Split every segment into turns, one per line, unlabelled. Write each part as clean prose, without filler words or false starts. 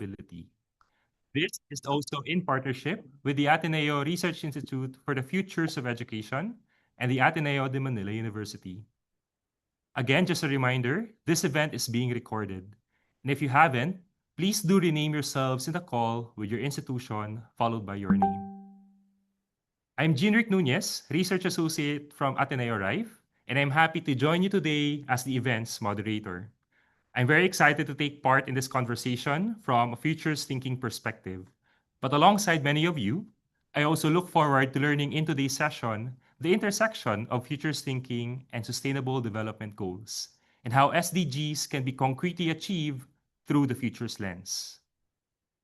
Sustainability. This is also in partnership with the Ateneo Research Institute for the Futures of Education and the Ateneo de Manila University. Again, just a reminder, this event is being recorded. And if you haven't, please do rename yourselves in the call with your institution followed by your name. I'm Jean-Ric Nunez, Research Associate from Ateneo RIFE, and I'm happy to join you today as the event's moderator. I'm very excited to take part in this conversation from a futures thinking perspective. But alongside many of you, I also look forward to learning in today's session the intersection of futures thinking and sustainable development goals, and how SDGs can be concretely achieved through the futures lens.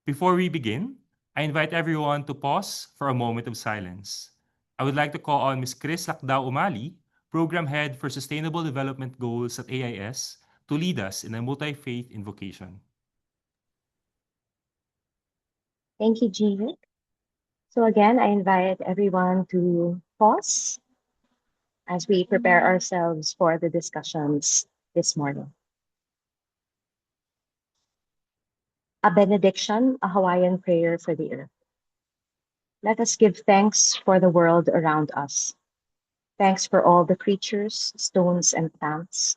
Before we begin, I invite everyone to pause for a moment of silence. I would like to call on Ms. Chris Lakdao Umali, Program Head for Sustainable Development Goals at AIS, to lead us in a multi-faith invocation.
Thank you, Jean. So again, I invite everyone to pause as we prepare ourselves for the discussions this morning. A benediction, a Hawaiian prayer for the earth. Let us give thanks for the world around us. Thanks for all the creatures, stones, and plants.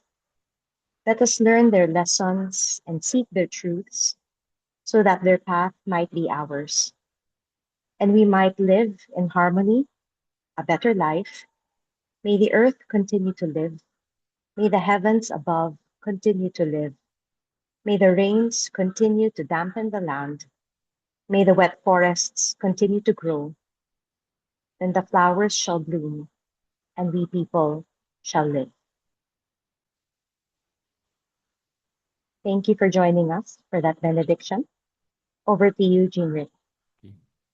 Let us learn their lessons and seek their truths so that their path might be ours. And we might live in harmony, a better life. May the earth continue to live. May the heavens above continue to live. May the rains continue to dampen the land. May the wet forests continue to grow. Then the flowers shall bloom, and we people shall live. Thank you for joining us for that benediction. Over to you, Jean-Ric.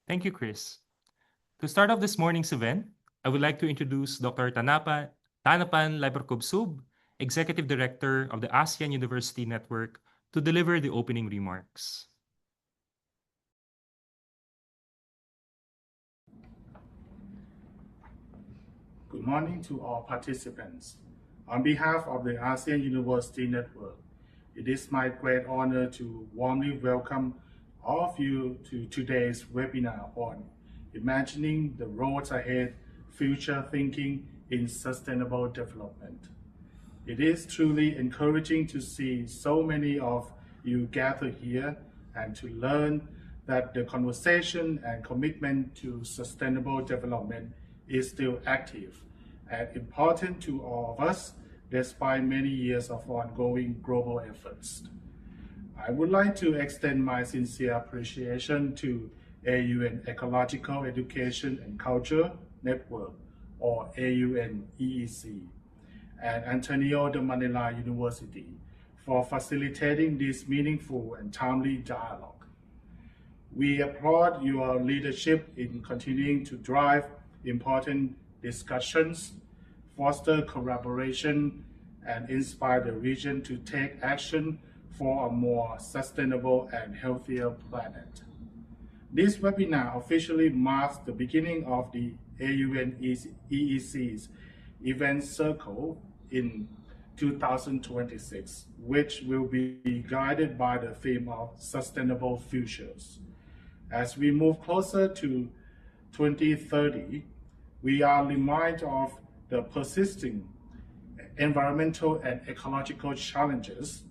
Thank you, Chris. To start off this morning's event, I would like to introduce Dr. Tanapan Labarkobsub, Executive Director of the ASEAN University Network, to deliver the opening remarks.
Good morning to all participants. On behalf of the ASEAN University Network, it is my great honor to warmly welcome all of you to today's webinar on Imagining the Roads Ahead, Future Thinking in Sustainable Development. It is truly encouraging to see so many of you gather here and to learn that the conversation and commitment to sustainable development is still active and important to all of us despite many years of ongoing global efforts. I would like to extend my sincere appreciation to AUN Ecological Education and Culture Network, or AUN-EEC, and Ateneo de Manila University for facilitating this meaningful and timely dialogue. We applaud your leadership in continuing to drive important discussions, foster collaboration, and inspire the region to take action for a more sustainable and healthier planet. This webinar officially marks the beginning of the AUN-EEC's event circle in 2026, which will be guided by the theme of sustainable futures. As we move closer to 2030, we are reminded of the persisting environmental and ecological challenges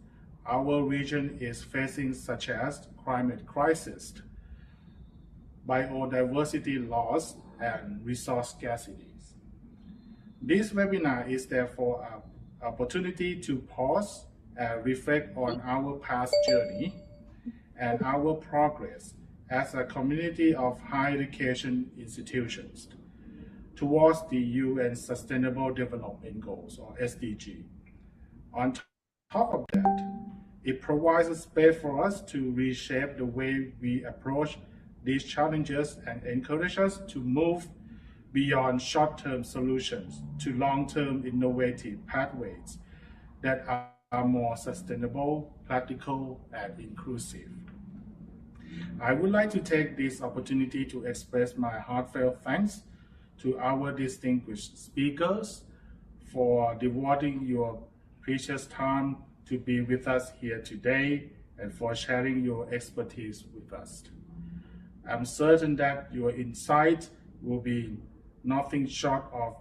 our region is facing, such as climate crisis, biodiversity loss, and resource scarcities. This webinar is therefore an opportunity to pause and reflect on our past journey and our progress as a community of higher education institutions towards the UN Sustainable Development Goals, or SDG. On top of that, it provides a space for us to reshape the way we approach these challenges and encourage us to move beyond short-term solutions to long-term innovative pathways that are more sustainable, practical, and inclusive. I would like to take this opportunity to express my heartfelt thanks to our distinguished speakers for devoting your precious time to be with us here today and for sharing your expertise with us. I'm certain that your insights will be nothing short of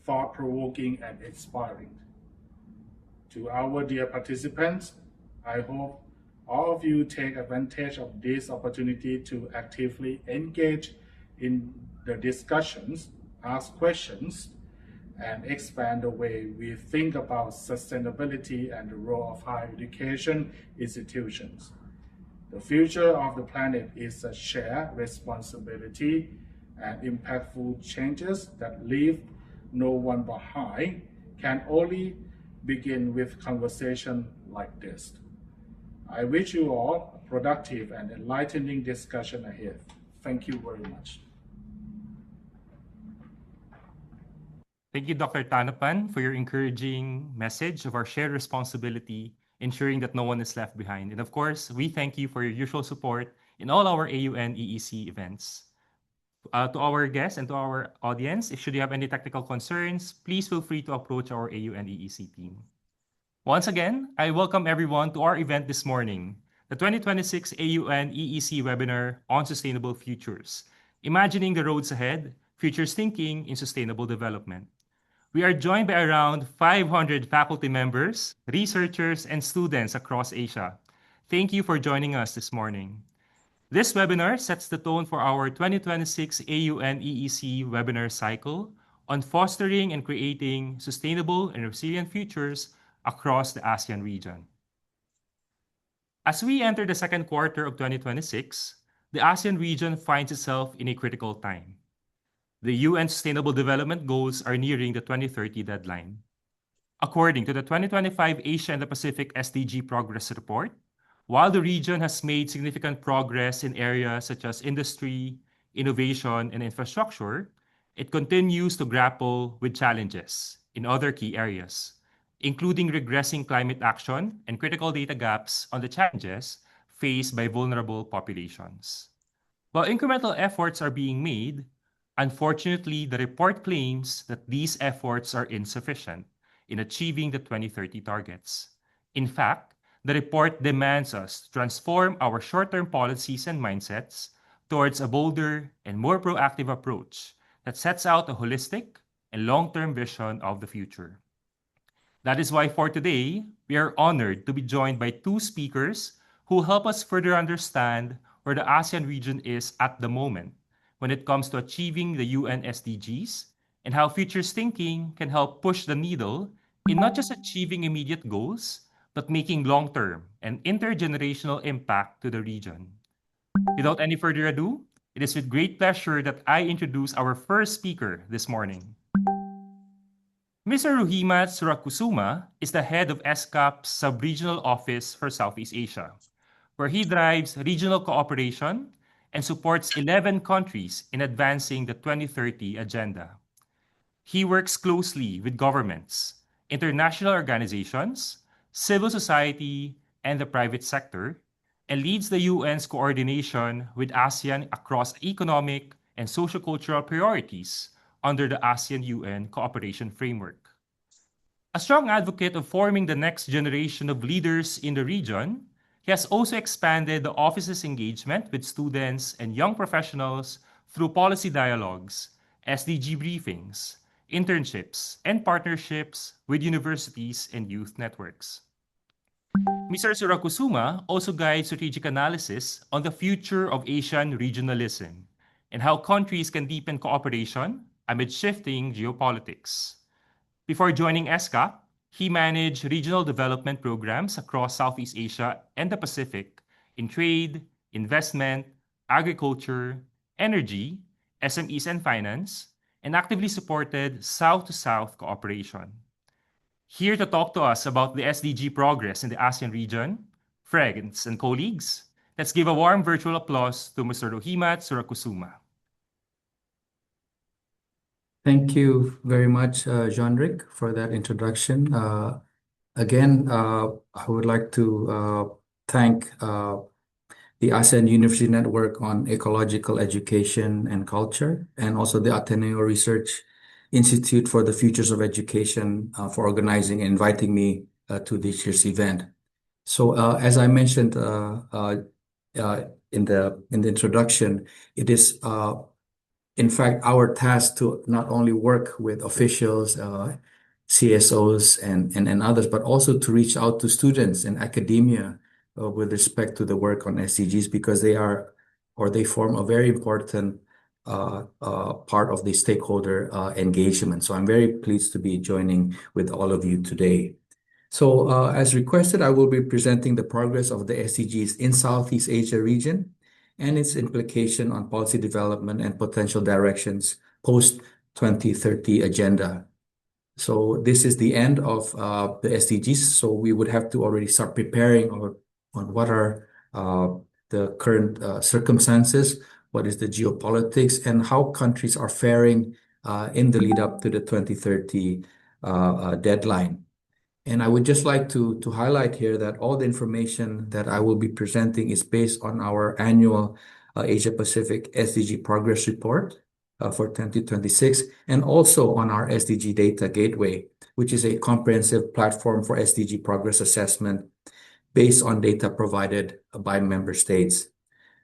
thought-provoking and inspiring. To our dear participants, I hope all of you take advantage of this opportunity to actively engage in the discussions, ask questions, and expand the way we think about sustainability and the role of higher education institutions. The future of the planet is a shared responsibility, and impactful changes that leave no one behind can only begin with conversation like this. I wish you all a productive and enlightening discussion ahead. Thank you very much.
Thank you, Dr. Tanapan, for your encouraging message of our shared responsibility, ensuring that no one is left behind. And of course, we thank you for your usual support in all our AUN-EEC events. To our guests and to our audience, if should you have any technical concerns, please feel free to approach our AUN-EEC team. Once again, I welcome everyone to our event this morning, the 2026 AUN-EEC webinar on Sustainable Futures, Imagining the Roads Ahead, Futures Thinking in Sustainable Development. We are joined by around 500 faculty members, researchers, and students across Asia. Thank you for joining us this morning. This webinar sets the tone for our 2026 AUN-EEC webinar cycle on fostering and creating sustainable and resilient futures across the ASEAN region. As we enter the second quarter of 2026, the ASEAN region finds itself in a critical time. The UN Sustainable Development Goals are nearing the 2030 deadline. According to the 2025 Asia and the Pacific SDG Progress Report, while the region has made significant progress in areas such as industry, innovation, and infrastructure, it continues to grapple with challenges in other key areas, including regressing climate action and critical data gaps on the challenges faced by vulnerable populations. While incremental efforts are being made, unfortunately, the report claims that these efforts are insufficient in achieving the 2030 targets. In fact, the report demands us to transform our short-term policies and mindsets towards a bolder and more proactive approach that sets out a holistic and long-term vision of the future. That is why for today, we are honored to be joined by two speakers who help us further understand where the ASEAN region is at the moment when it comes to achieving the UN SDGs and how futures thinking can help push the needle in not just achieving immediate goals, but making long-term and intergenerational impact to the region. Without any further ado, it is with great pleasure that I introduce our first speaker this morning. Mr. Ruhimat Surakusuma is the head of ESCAP's Sub-Regional Office for Southeast Asia, where he drives regional cooperation and supports 11 countries in advancing the 2030 agenda. He works closely with governments, international organizations, civil society, and the private sector, and leads the UN's coordination with ASEAN across economic and sociocultural priorities under the ASEAN-UN Cooperation Framework. A strong advocate of forming the next generation of leaders in the region, he has also expanded the office's engagement with students and young professionals through policy dialogues, SDG briefings, internships, and partnerships with universities and youth networks. Mr. Surakusuma also guides strategic analysis on the future of Asian regionalism and how countries can deepen cooperation amid shifting geopolitics. Before joining ESCAP, he managed regional development programs across Southeast Asia and the Pacific in trade, investment, agriculture, energy, SMEs and finance, and actively supported South-to-South cooperation. Here to talk to us about the SDG progress in the ASEAN region, friends and colleagues, let's give a warm virtual applause to Mr. Ruhimat Surakusuma.
Thank you very much, Jean-Ric, for that introduction. Again, I would like to thank the ASEAN University Network on Ecological Education and Culture, and also the Ateneo Research Institute for the Futures of Education for organizing and inviting me to this year's event. So as I mentioned in the introduction, it is in fact our task to not only work with officials, CSOs, and others, but also to reach out to students and academia with respect to the work on SDGs, because they are or they form a very important part of the stakeholder engagement. So I'm very pleased to be joining with all of you today. So as requested, I will be presenting the progress of the SDGs in Southeast Asia region and its implication on policy development and potential directions post 2030 agenda. So this is the end of the SDGs. So we would have to already start preparing on what are the current circumstances, what is the geopolitics, and how countries are faring in the lead up to the 2030 deadline. And I would just like to highlight here that all the information that I will be presenting is based on our annual Asia Pacific SDG Progress Report for 2026, and also on our SDG Data Gateway, which is a comprehensive platform for SDG progress assessment based on data provided by member states.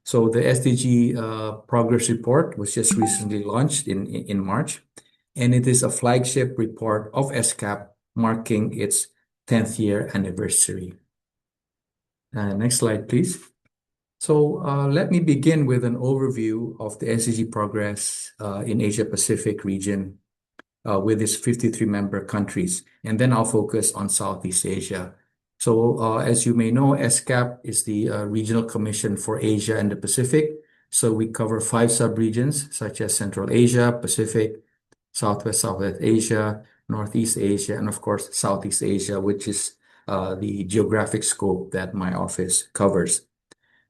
So the SDG Progress Report was just recently launched in March, and it is a flagship report of SCAP marking its 10th year anniversary. Next slide, please. So let me begin with an overview of the SDG progress in Asia Pacific region with its 53 member countries, and then I'll focus on Southeast Asia. So as you may know, SCAP is the Regional Commission for Asia and the Pacific. So we cover 5 subregions such as Central Asia, Pacific, Southwest Asia, Northeast Asia, and of course, Southeast Asia, which is the geographic scope that my office covers.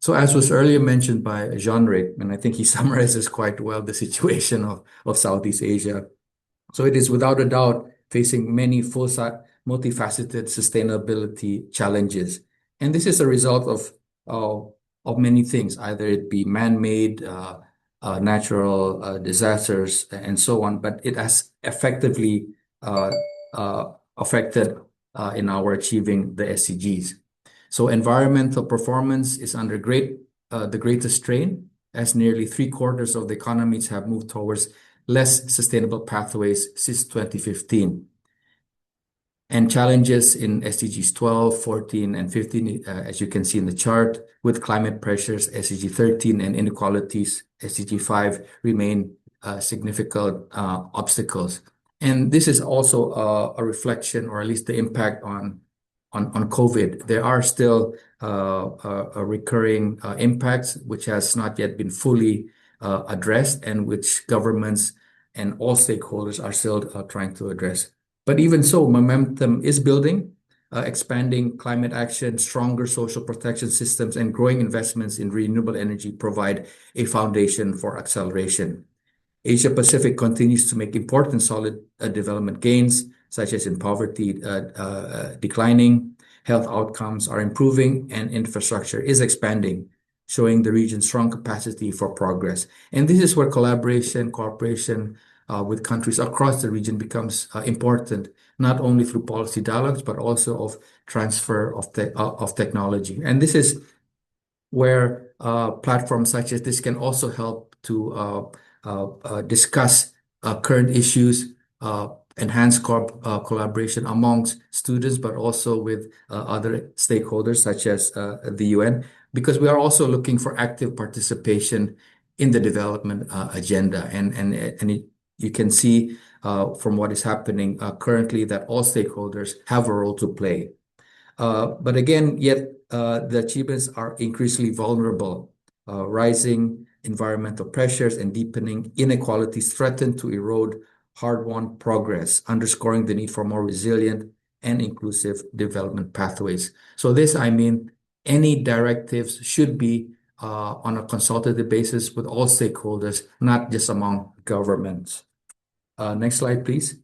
So as was earlier mentioned by Jean-Ric, and I think he summarizes quite well the situation of Southeast Asia. So it is without a doubt facing many multifaceted sustainability challenges. And this is a result of many things, either it be man-made, natural disasters, and so on, but it has effectively affected in our achieving the SDGs. So environmental performance is under the greatest strain, as nearly 3/4 of the economies have moved towards less sustainable pathways since 2015. And challenges in SDGs 12, 14, and 15, as you can see in the chart, with climate pressures, SDG 13, and inequalities, SDG 5, remain significant obstacles. And this is also a reflection, or at least the impact on COVID. There are still recurring impacts which has not yet been fully addressed, and which governments and all stakeholders are still trying to address. But even so, momentum is building, expanding climate action, stronger social protection systems, and growing investments in renewable energy provide a foundation for acceleration. Asia Pacific continues to make important solid development gains, such as in poverty declining, health outcomes are improving, and infrastructure is expanding, showing the region's strong capacity for progress. And this is where cooperation with countries across the region becomes important, not only through policy dialogues, but also of transfer of technology. And this is where platforms such as this can also help to discuss current issues, enhance collaboration amongst students, but also with other stakeholders such as the UN, because we are also looking for active participation in the development agenda. And you can see from what is happening currently that all stakeholders have a role to play. But again, yet the achievements are increasingly vulnerable. Rising environmental pressures and deepening inequalities threaten to erode hard-won progress, underscoring the need for more resilient and inclusive development pathways. So this, I mean, any directives should be on a consultative basis with all stakeholders, not just among governments. Next slide, please.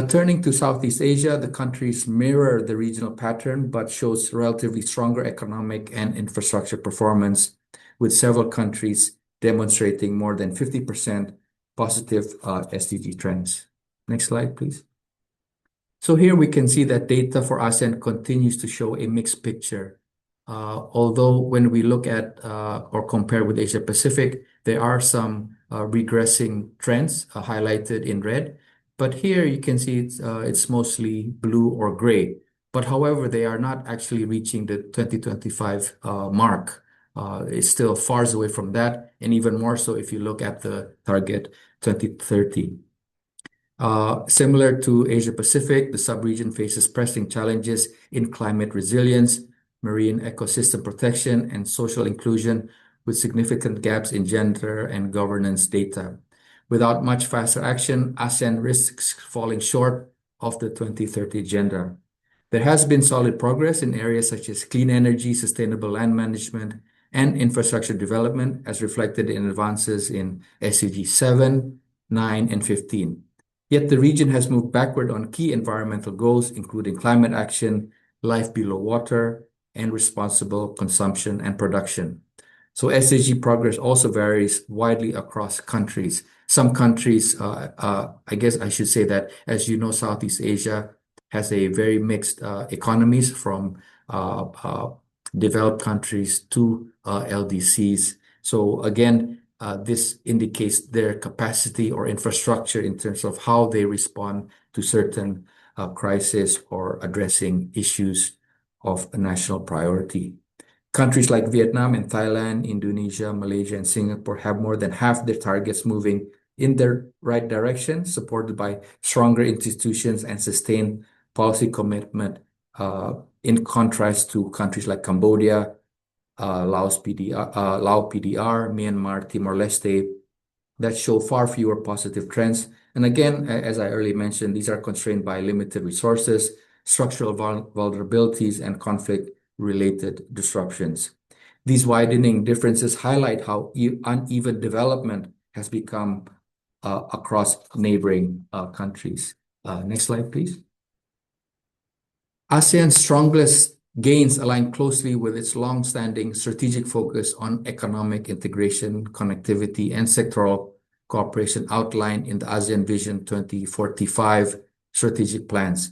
Turning to Southeast Asia, the countries mirror the regional pattern, but shows relatively stronger economic and infrastructure performance, with several countries demonstrating more than 50% positive SDG trends. Next slide, please. So here we can see that data for ASEAN continues to show a mixed picture. Although when we look at or compare with Asia Pacific, there are some regressing trends highlighted in red. But here you can see it's mostly blue or gray. But however, they are not actually reaching the 2025 mark. It's still far away from that, and even more so if you look at the target 2030. Similar to Asia Pacific, the sub-region faces pressing challenges in climate resilience, marine ecosystem protection, and social inclusion, with significant gaps in gender and governance data. Without much faster action, ASEAN risks falling short of the 2030 agenda. There has been solid progress in areas such as clean energy, sustainable land management, and infrastructure development, as reflected in advances in SDG 7, 9, and 15. Yet the region has moved backward on key environmental goals, including climate action, life below water, and responsible consumption and production. So SDG progress also varies widely across countries. Some countries, I guess I should say that, as you know, Southeast Asia has a very mixed economies, from developed countries to LDCs. So again, this indicates their capacity or infrastructure in terms of how they respond to certain crises or addressing issues of a national priority. Countries like Vietnam and Thailand, Indonesia, Malaysia, and Singapore have more than half their targets moving in the right direction, supported by stronger institutions and sustained policy commitment, in contrast to countries like Cambodia, Laos PDR, Myanmar, Timor-Leste, that show far fewer positive trends. And again, as I earlier mentioned, these are constrained by limited resources, structural vulnerabilities, and conflict-related disruptions. These widening differences highlight how uneven development has become across neighboring countries. Next slide, please. ASEAN's strongest gains align closely with its long-standing strategic focus on economic integration, connectivity, and sectoral cooperation outlined in the ASEAN Vision 2045 strategic plans.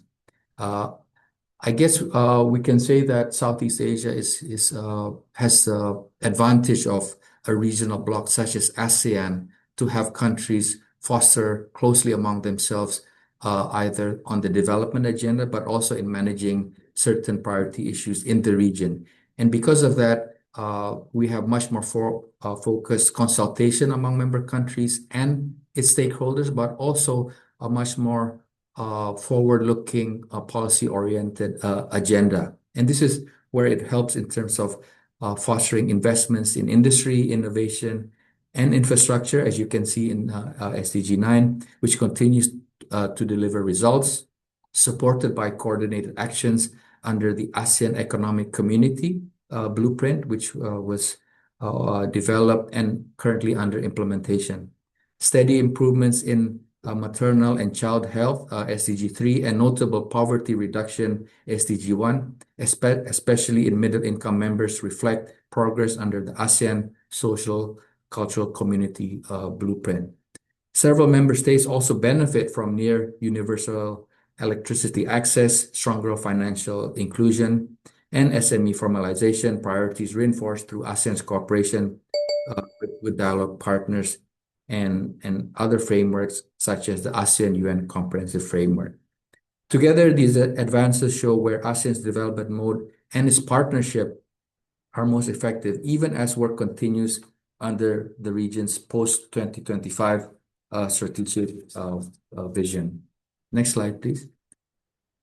I guess we can say that Southeast Asia has the advantage of a regional bloc such as ASEAN to have countries foster closely among themselves, either on the development agenda, but also in managing certain priority issues in the region. And because of that, we have much more focused consultation among member countries and its stakeholders, but also a much more forward-looking, policy-oriented agenda. And this is where it helps in terms of fostering investments in industry, innovation, and infrastructure, as you can see in SDG 9, which continues to deliver results, supported by coordinated actions under the ASEAN Economic Community Blueprint, which was developed and currently under implementation. Steady improvements in maternal and child health, SDG 3, and notable poverty reduction, SDG 1, especially in middle-income members, reflect progress under the ASEAN Social Cultural Community Blueprint. Several member states also benefit from near universal electricity access, stronger financial inclusion, and SME formalization priorities reinforced through ASEAN's cooperation with dialogue partners and other frameworks such as the ASEAN UN Comprehensive Framework. Together, these advances show where ASEAN's development mode and its partnership are most effective, even as work continues under the region's post-2025 strategic vision. Next slide, please.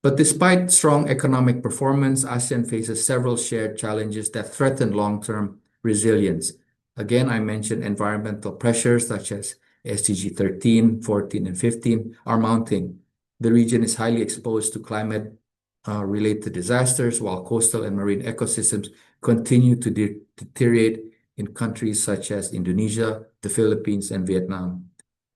But despite strong economic performance, ASEAN faces several shared challenges that threaten long-term resilience. Again, I mentioned environmental pressures such as SDG 13, 14, and 15 are mounting. The region is highly exposed to climate-related disasters, while coastal and marine ecosystems continue to deteriorate in countries such as Indonesia, the Philippines, and Vietnam.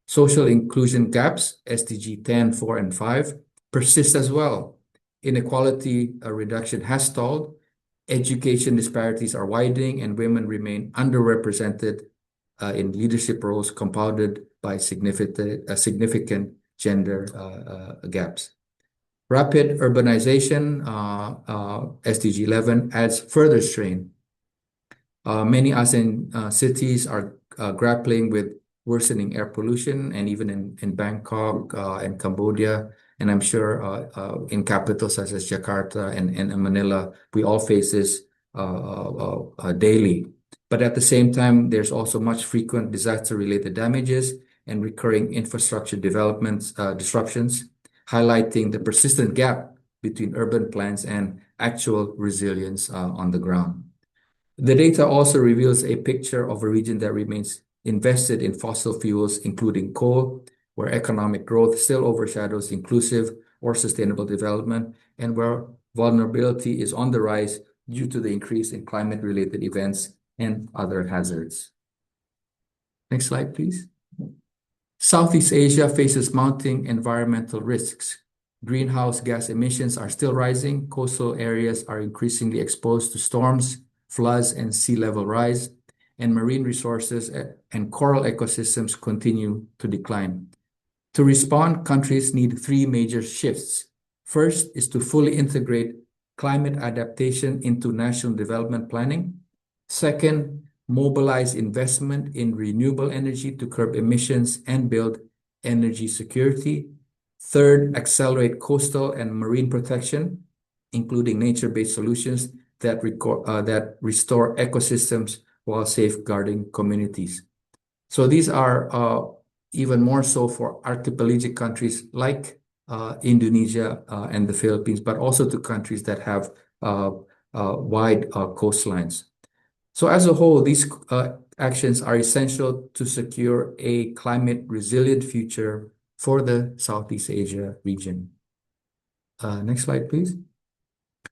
Social inclusion gaps, SDG 10, 4, and 5, persist as well. Inequality reduction has stalled. Education disparities are widening, and women remain underrepresented in leadership roles, compounded by significant gender gaps. Rapid urbanization, SDG 11, adds further strain. Many ASEAN cities are grappling with worsening air pollution, and even in Bangkok and Cambodia, and I'm sure in capitals such as Jakarta and Manila, we all face this daily. But at the same time, there's also much frequent disaster-related damages and recurring infrastructure developments disruptions, highlighting the persistent gap between urban plans and actual resilience on the ground. The data also reveals a picture of a region that remains invested in fossil fuels, including coal, where economic growth still overshadows inclusive or sustainable development, and where vulnerability is on the rise due to the increase in climate-related events and other hazards. Next slide, please. Southeast Asia faces mounting environmental risks. Greenhouse gas emissions are still rising. Coastal areas are increasingly exposed to storms, floods, and sea level rise, and marine resources and coral ecosystems continue to decline. To respond, countries need three major shifts. First is to fully integrate climate adaptation into national development planning. Second, mobilize investment in renewable energy to curb emissions and build energy security. Third, accelerate coastal and marine protection, including nature-based solutions that restore ecosystems while safeguarding communities. So these are even more so for archipelagic countries like Indonesia and the Philippines, but also to countries that have wide coastlines. So as a whole, these actions are essential to secure a climate resilient future for the Southeast Asia region. Next slide, please.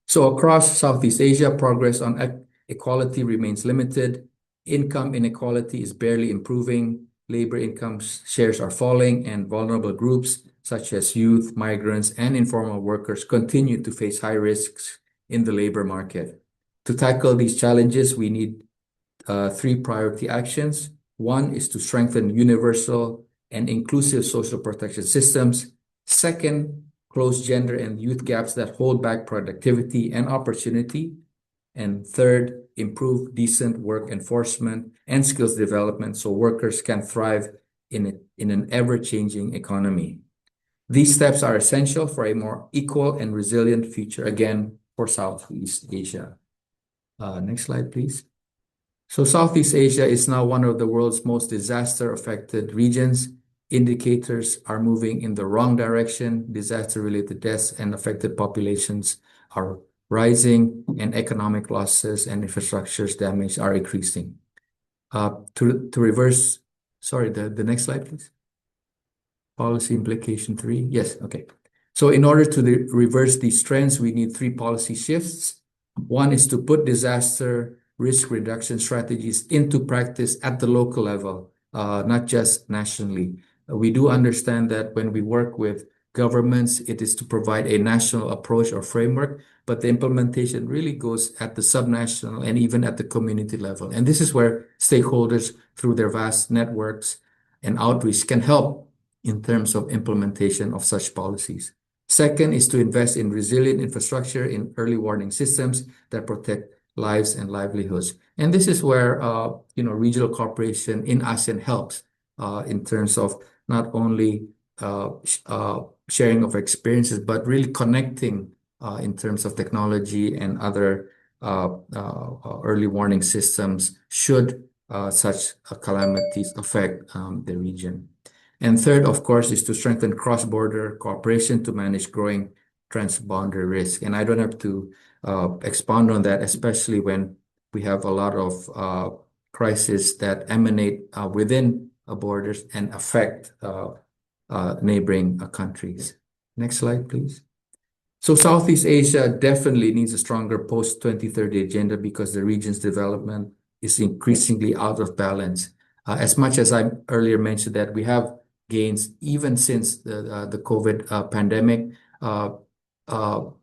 So across Southeast Asia, progress on equality remains limited. Income inequality is barely improving. Labor income shares are falling, and vulnerable groups such as youth, migrants, and informal workers continue to face high risks in the labor market. To tackle these challenges, we need three priority actions. One is to strengthen universal and inclusive social protection systems. Second, close gender and youth gaps that hold back productivity and opportunity. And third, improve decent work enforcement and skills development so workers can thrive in an ever-changing economy. These steps are essential for a more equal and resilient future, again, for Southeast Asia. Next slide, please. So Southeast Asia is now one of the world's most disaster-affected regions. Indicators are moving in the wrong direction. Disaster-related deaths and affected populations are rising, and economic losses and infrastructure damage are increasing. To reverse, sorry, the next slide, please. Policy implication 3. Yes, okay. So in order to reverse these trends, we need three policy shifts. One is to put disaster risk reduction strategies into practice at the local level, not just nationally. We do understand that when we work with governments, it is to provide a national approach or framework, but the implementation really goes at the subnational and even at the community level. And this is where stakeholders, through their vast networks and outreach, can help in terms of implementation of such policies. Second is to invest in resilient infrastructure in early warning systems that protect lives and livelihoods. And this is where regional cooperation in ASEAN helps in terms of not only sharing of experiences, but really connecting in terms of technology and other early warning systems should such calamities affect the region. And third, of course, is to strengthen cross-border cooperation to manage growing transboundary risk. And I don't have to expound on that, especially when we have a lot of crises that emanate within borders and affect neighboring countries. Next slide, please. So Southeast Asia definitely needs a stronger post-2030 agenda because the region's development is increasingly out of balance. As much as I earlier mentioned that we have gains even since the COVID pandemic,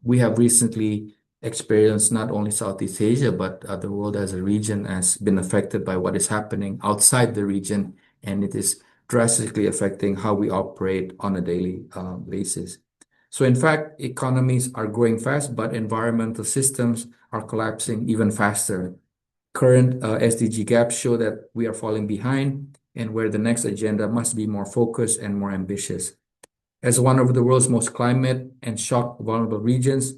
we have recently experienced not only Southeast Asia, but the world as a region has been affected by what is happening outside the region, and it is drastically affecting how we operate on a daily basis. So in fact, economies are growing fast, but environmental systems are collapsing even faster. Current SDG gaps show that we are falling behind and where the next agenda must be more focused and more ambitious. As one of the world's most climate and shock vulnerable regions,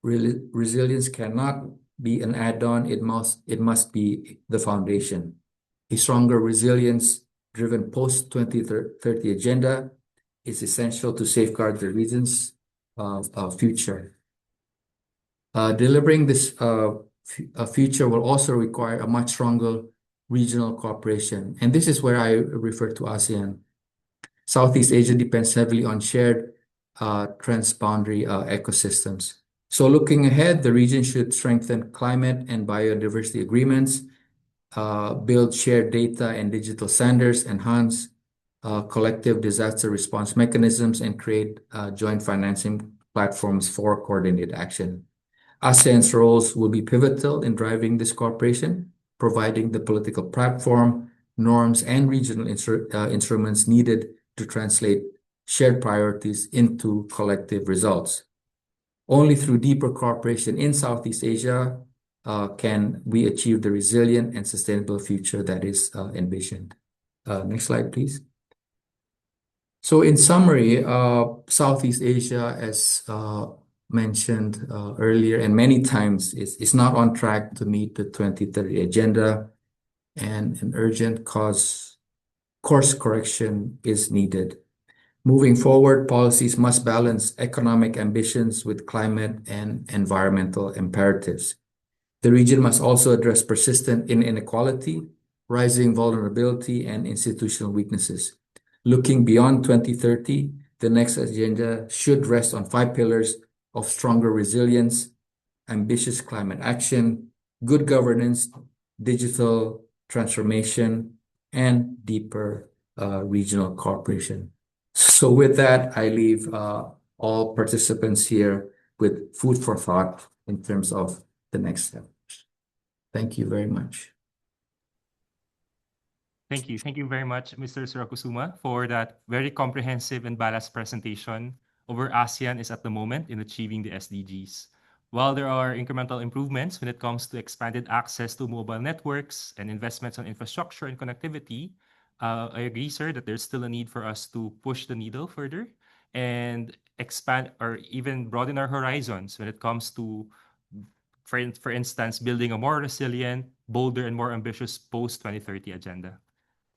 resilience cannot be an add-on, it must be the foundation. A stronger resilience-driven post-2030 agenda is essential to safeguard the region's future. Delivering this future will also require a much stronger regional cooperation. And this is where I refer to ASEAN. Southeast Asia depends heavily on shared transboundary ecosystems. So looking ahead, the region should strengthen climate and biodiversity agreements, build shared data and digital standards, enhance collective disaster response mechanisms, and create joint financing platforms for coordinated action. ASEAN's roles will be pivotal in driving this cooperation, providing the political platform, norms, and regional instruments needed to translate shared priorities into collective results. Only through deeper cooperation in Southeast Asia can we achieve the resilient and sustainable future that is envisioned. Next slide, please. So in summary, Southeast Asia, as mentioned earlier and many times, is not on track to meet the 2030 agenda, and an urgent course correction is needed. Moving forward, policies must balance economic ambitions with climate and environmental imperatives. The region must also address persistent inequality, rising vulnerability, and institutional weaknesses. Looking beyond 2030, the next agenda should rest on 5 pillars of stronger resilience, ambitious climate action, good governance, digital transformation, and deeper regional cooperation. So with that, I leave all participants here with food for thought in terms of the next steps. Thank you very much.
Thank you. Thank you very much, Mr. Surakusuma, for that very comprehensive and balanced presentation of where ASEAN is at the moment in achieving the SDGs. While there are incremental improvements when it comes to expanded access to mobile networks and investments on infrastructure and connectivity, I agree, sir, that there's still a need for us to push the needle further and expand or even broaden our horizons when it comes to, for instance, building a more resilient, bolder, and more ambitious post-2030 agenda.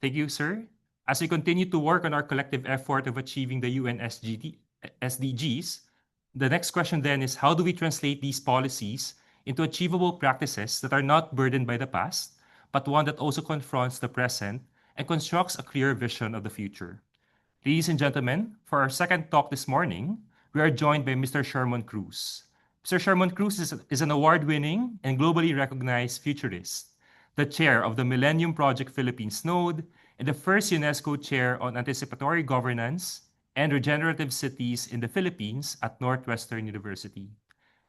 Thank you, sir. As we continue to work on our collective effort of achieving the UN SDGs, the next question then is, how do we translate these policies into achievable practices that are not burdened by the past, but one that also confronts the present and constructs a clear vision of the future? Ladies and gentlemen, for our second talk this morning, we are joined by Mr. Sherman Cruz. Mr. Sherman Cruz is an award-winning and globally recognized futurist, the chair of the Millennium Project Philippines Node, and the first UNESCO chair on anticipatory governance and regenerative cities in the Philippines at Northwestern University.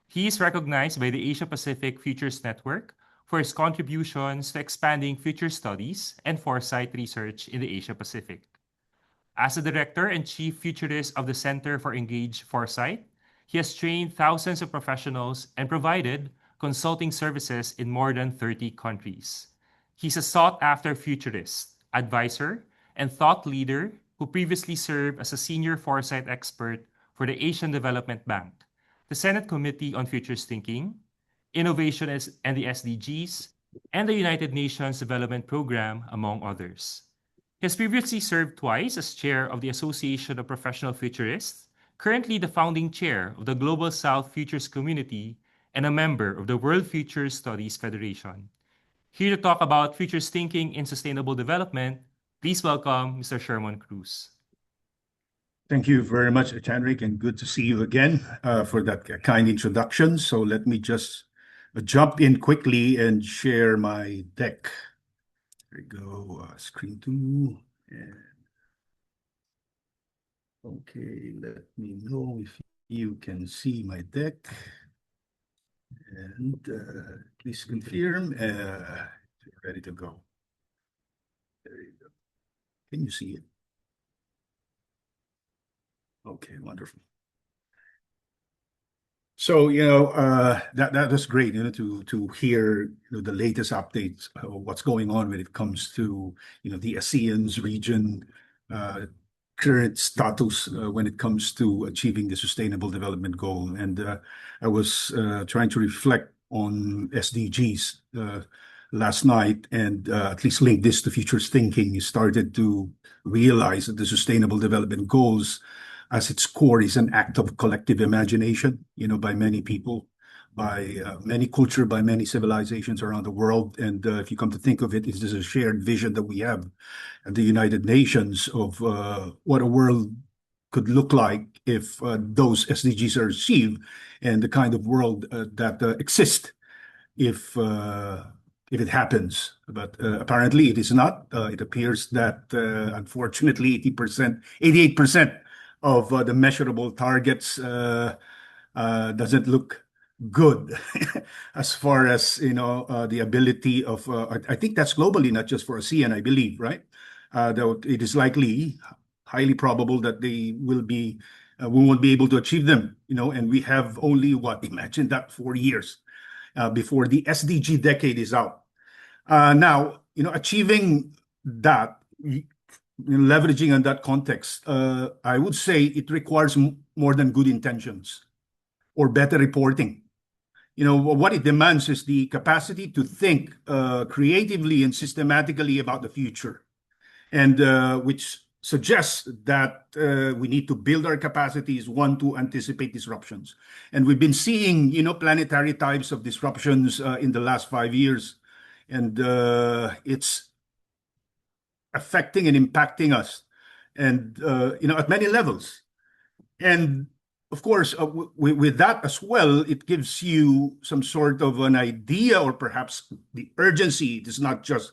He is recognized by the Asia-Pacific Futures Network for his contributions to expanding future studies and foresight research in the Asia-Pacific. As the director and chief futurist of the Center for Engaged Foresight, he has trained thousands of professionals and provided consulting services in more than 30 countries. He's a sought-after futurist, advisor, and thought leader who previously served as a senior foresight expert for the Asian Development Bank, the Senate Committee on Futures Thinking, Innovation and the SDGs, and the United Nations Development Program, among others. He has previously served twice as chair of the Association of Professional Futurists, currently the founding chair of the Global South Futures Community, and a member of the World Futures Studies Federation. Here to talk about futures thinking in sustainable development, please welcome Mr. Sherman Cruz.
Thank you very much, Chanrik, and good to see you again for that kind introduction. So let me just jump in quickly and share my deck. There we go, screen 2. And okay, let me know if you can see my deck. And please confirm, ready to go. There you go. Can you see it? Okay, wonderful. So, that was great, to hear, the latest updates of what's going on when it comes to, the ASEAN's region, current status when it comes to achieving the Sustainable Development Goal. And I was trying to reflect on SDGs last night, and at least link this to futures thinking. You started to realize that the Sustainable Development Goals as its core is an act of collective imagination, by many people, by many culture, by many civilizations around the world. And if you come to think of it, it is a shared vision that we have at the United Nations of what a world could look like if those SDGs are achieved, and the kind of world that exists if it happens. But apparently it is not. It appears that unfortunately 80%, 88% of the measurable targets doesn't look good as far as the ability of I think that's globally, not just for ASEAN, I believe, right? Though it is likely, highly probable that we won't be able to achieve them, and we have only imagine that 4 years before the SDG decade is out. Now, achieving that, leveraging on that context, I would say it requires more than good intentions or better reporting. What it demands is the capacity to think creatively and systematically about the future, and which suggests that we need to build our capacities, one, to anticipate disruptions. And we've been seeing, planetary types of disruptions in the last 5 years, and it's affecting and impacting us, and at many levels. And of course, with that as well, it gives you some sort of an idea, or perhaps the urgency. It is not just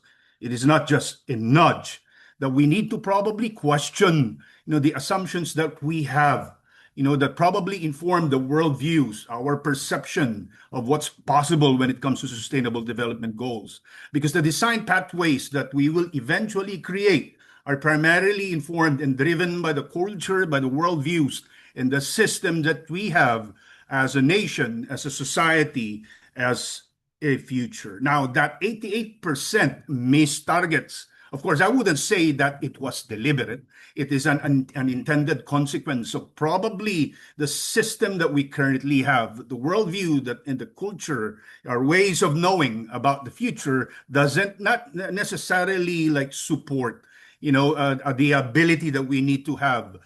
a nudge that we need to probably question, the assumptions that we have, that probably inform the worldviews, our perception of what's possible when it comes to sustainable development goals. Because the design pathways that we will eventually create are primarily informed and driven by the culture, by the worldviews, and the system that we have as a nation, as a society, as a future. Now, that 88% missed targets, of course, I wouldn't say that it was deliberate. It is an intended consequence of probably the system that we currently have, the worldview that and the culture, our ways of knowing about the future doesn't not necessarily support the ability that we need to have,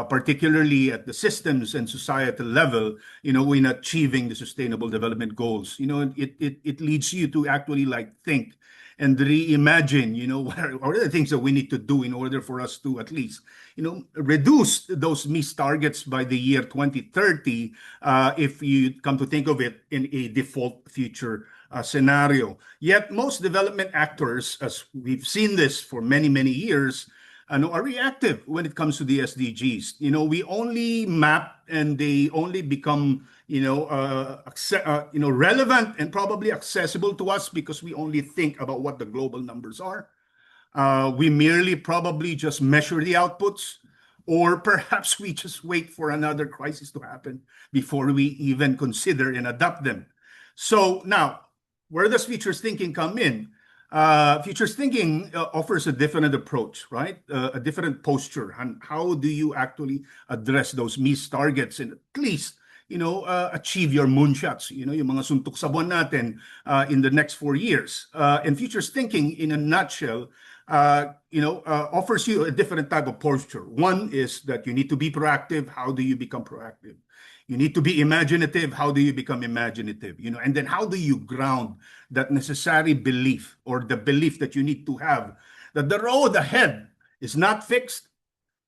particularly at the systems and societal level, in achieving the Sustainable Development Goals. It leads you to actually think and reimagine, what are the things that we need to do in order for us to at least, reduce those missed targets by the year 2030, if you come to think of it in a default future scenario. Yet most development actors, as we've seen this for many, many years, are reactive when it comes to the SDGs. We only map, and they only become relevant and probably accessible to us because we only think about what the global numbers are. We merely probably just measure the outputs, or perhaps we just wait for another crisis to happen before we even consider and adopt them. So now, where does futures thinking come in? Futures thinking offers a different approach, right? A different posture. And how do you actually address those missed targets and at least, achieve your moonshots, yung mga suntok sa buwan natin in the next 4 years? And futures thinking, in a nutshell, offers you a different type of posture. One is that you need to be proactive. How do you become proactive? You need to be imaginative. How do you become imaginative? And then how do you ground that necessary belief, or the belief that you need to have, that the road ahead is not fixed,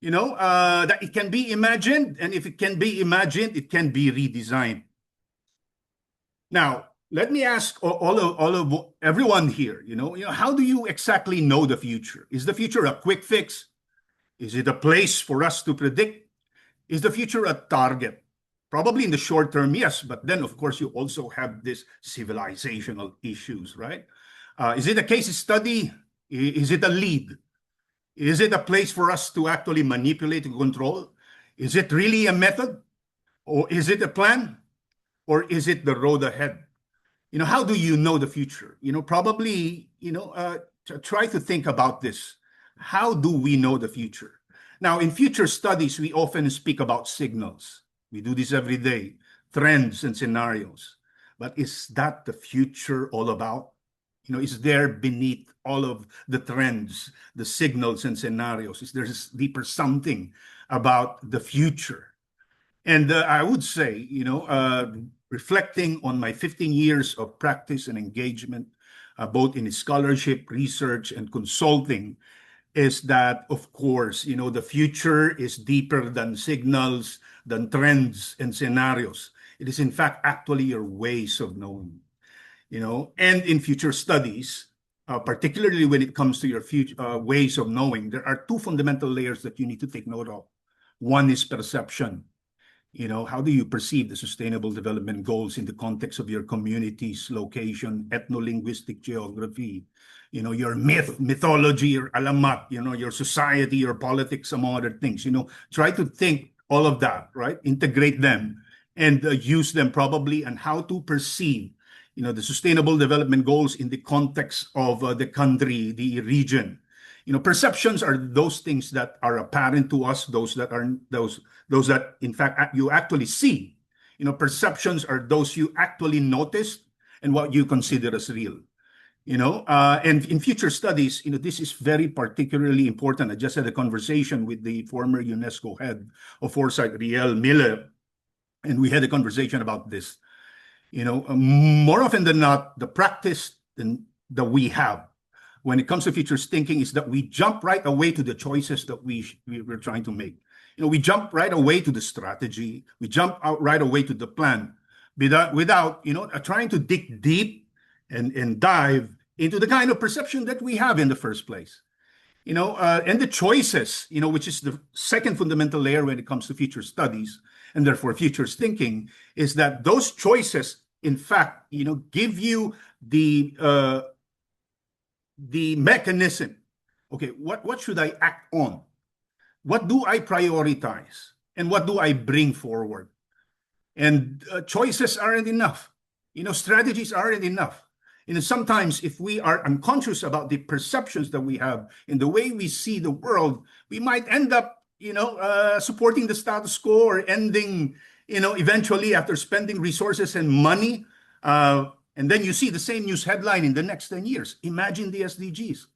that it can be imagined, and if it can be imagined, it can be redesigned. Now, let me ask all of everyone here, how do you exactly know the future? Is the future a quick fix? Is it a place for us to predict? Is the future a target? Probably in the short term, yes, but then of course you also have this civilizational issues, right? Is it a case study? Is it a lead? Is it a place for us to actually manipulate and control? Is it really a method? Or is it a plan? or is it the road ahead? How do you know the future? Probably, try to think about this. How do we know the future? Now, in future studies, we often speak about signals. We do this every day, trends and scenarios. But is that the future all about? Is there beneath all of the trends, the signals and scenarios, is there deeper something about the future? And I would say, reflecting on my 15 years of practice and engagement, both in scholarship, research, and consulting, is that, of course, the future is deeper than signals, than trends and scenarios. It is, in fact, actually your ways of knowing. And in future studies, particularly when it comes to your future ways of knowing, there are two fundamental layers that you need to take note of. One is perception. How do you perceive the Sustainable Development Goals in the context of your community's location, ethno-linguistic geography, your mythology, your alamat, your society, your politics, among other things. Try to think all of that, right? Integrate them and use them probably, and how to perceive the Sustainable Development Goals in the context of the country, the region. Perceptions are those things that are apparent to us, those that in fact you actually see. Perceptions are those you actually noticed and what you consider as real. And in future studies, this is very particularly important. I just had a conversation with the former UNESCO head of Foresight, Riel Miller, and we had a conversation about this. More often than not, the practice that we have when it comes to futures thinking is that we jump right away to the choices that we're trying to make. We jump right away to the strategy. We jump out right away to the plan without trying to dig deep and dive into the kind of perception that we have in the first place. And the choices, which is the second fundamental layer when it comes to future studies, and therefore futures thinking, is that those choices, in fact, give you the mechanism. Okay, what should I act on? What do I prioritize? And what do I bring forward? And choices aren't enough. Strategies aren't enough. Sometimes if we are unconscious about the perceptions that we have in the way we see the world, we might end up, supporting the status quo, or ending, eventually after spending resources and money. And then you see the same news headline in the next 10 years. Imagine the SDGs,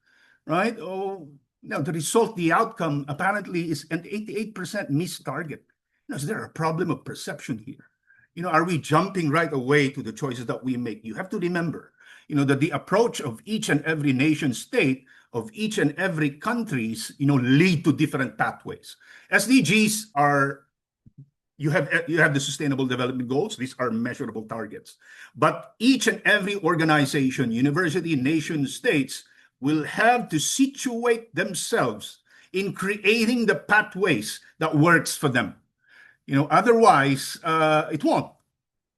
right? Oh, now the result, the outcome apparently is an 88% missed target. Is there a problem of perception here? Are we jumping right away to the choices that we make? You have to remember, that the approach of each and every nation state, of each and every countries, lead to different pathways. SDGs are, you have the Sustainable Development Goals. These are measurable targets. But each and every organization, university, nation, states, will have to situate themselves in creating the pathways that works for them. Otherwise, it won't.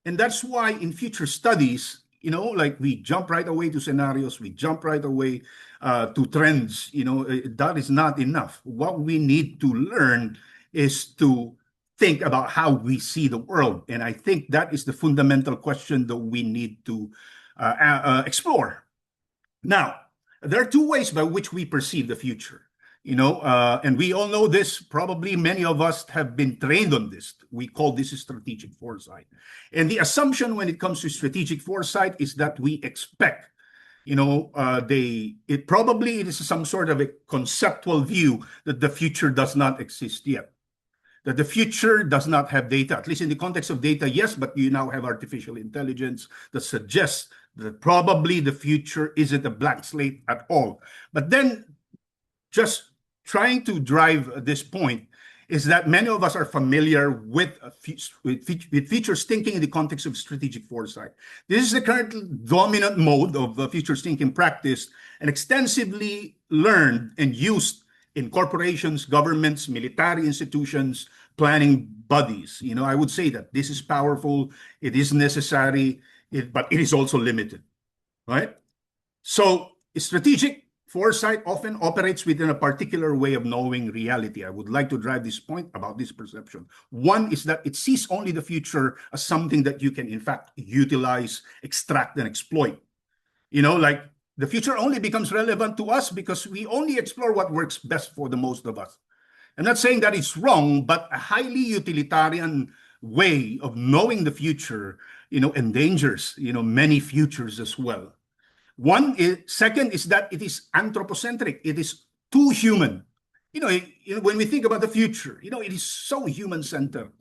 And that's why in future studies, like we jump right away to scenarios, we jump right away to trends, that is not enough. What we need to learn is to think about how we see the world. And I think that is the fundamental question that we need to explore. Now, there are two ways by which we perceive the future. And we all know this. Probably many of us have been trained on this. We call this strategic foresight. And the assumption when it comes to strategic foresight is that we expect, it is some sort of a conceptual view that the future does not exist yet. That the future does not have data, at least in the context of data, yes, but you now have artificial intelligence that suggests that probably the future isn't a blank slate at all. But then, just trying to drive this point is that many of us are familiar with futures thinking in the context of strategic foresight. This is the current dominant mode of futures thinking practice, and extensively learned and used in corporations, governments, military institutions, planning bodies. I would say that this is powerful, it is necessary, but it is also limited, right? So strategic foresight often operates within a particular way of knowing reality. I would like to drive this point about this perception. One is that it sees only the future as something that you can, in fact, utilize, extract, and exploit. Like the future only becomes relevant to us because we only explore what works best for the most of us. I'm not saying that it's wrong, but a highly utilitarian way of knowing the future, endangers, many futures as well. Second is that it is anthropocentric. It is too human. When we think about the future, it is so human-centered.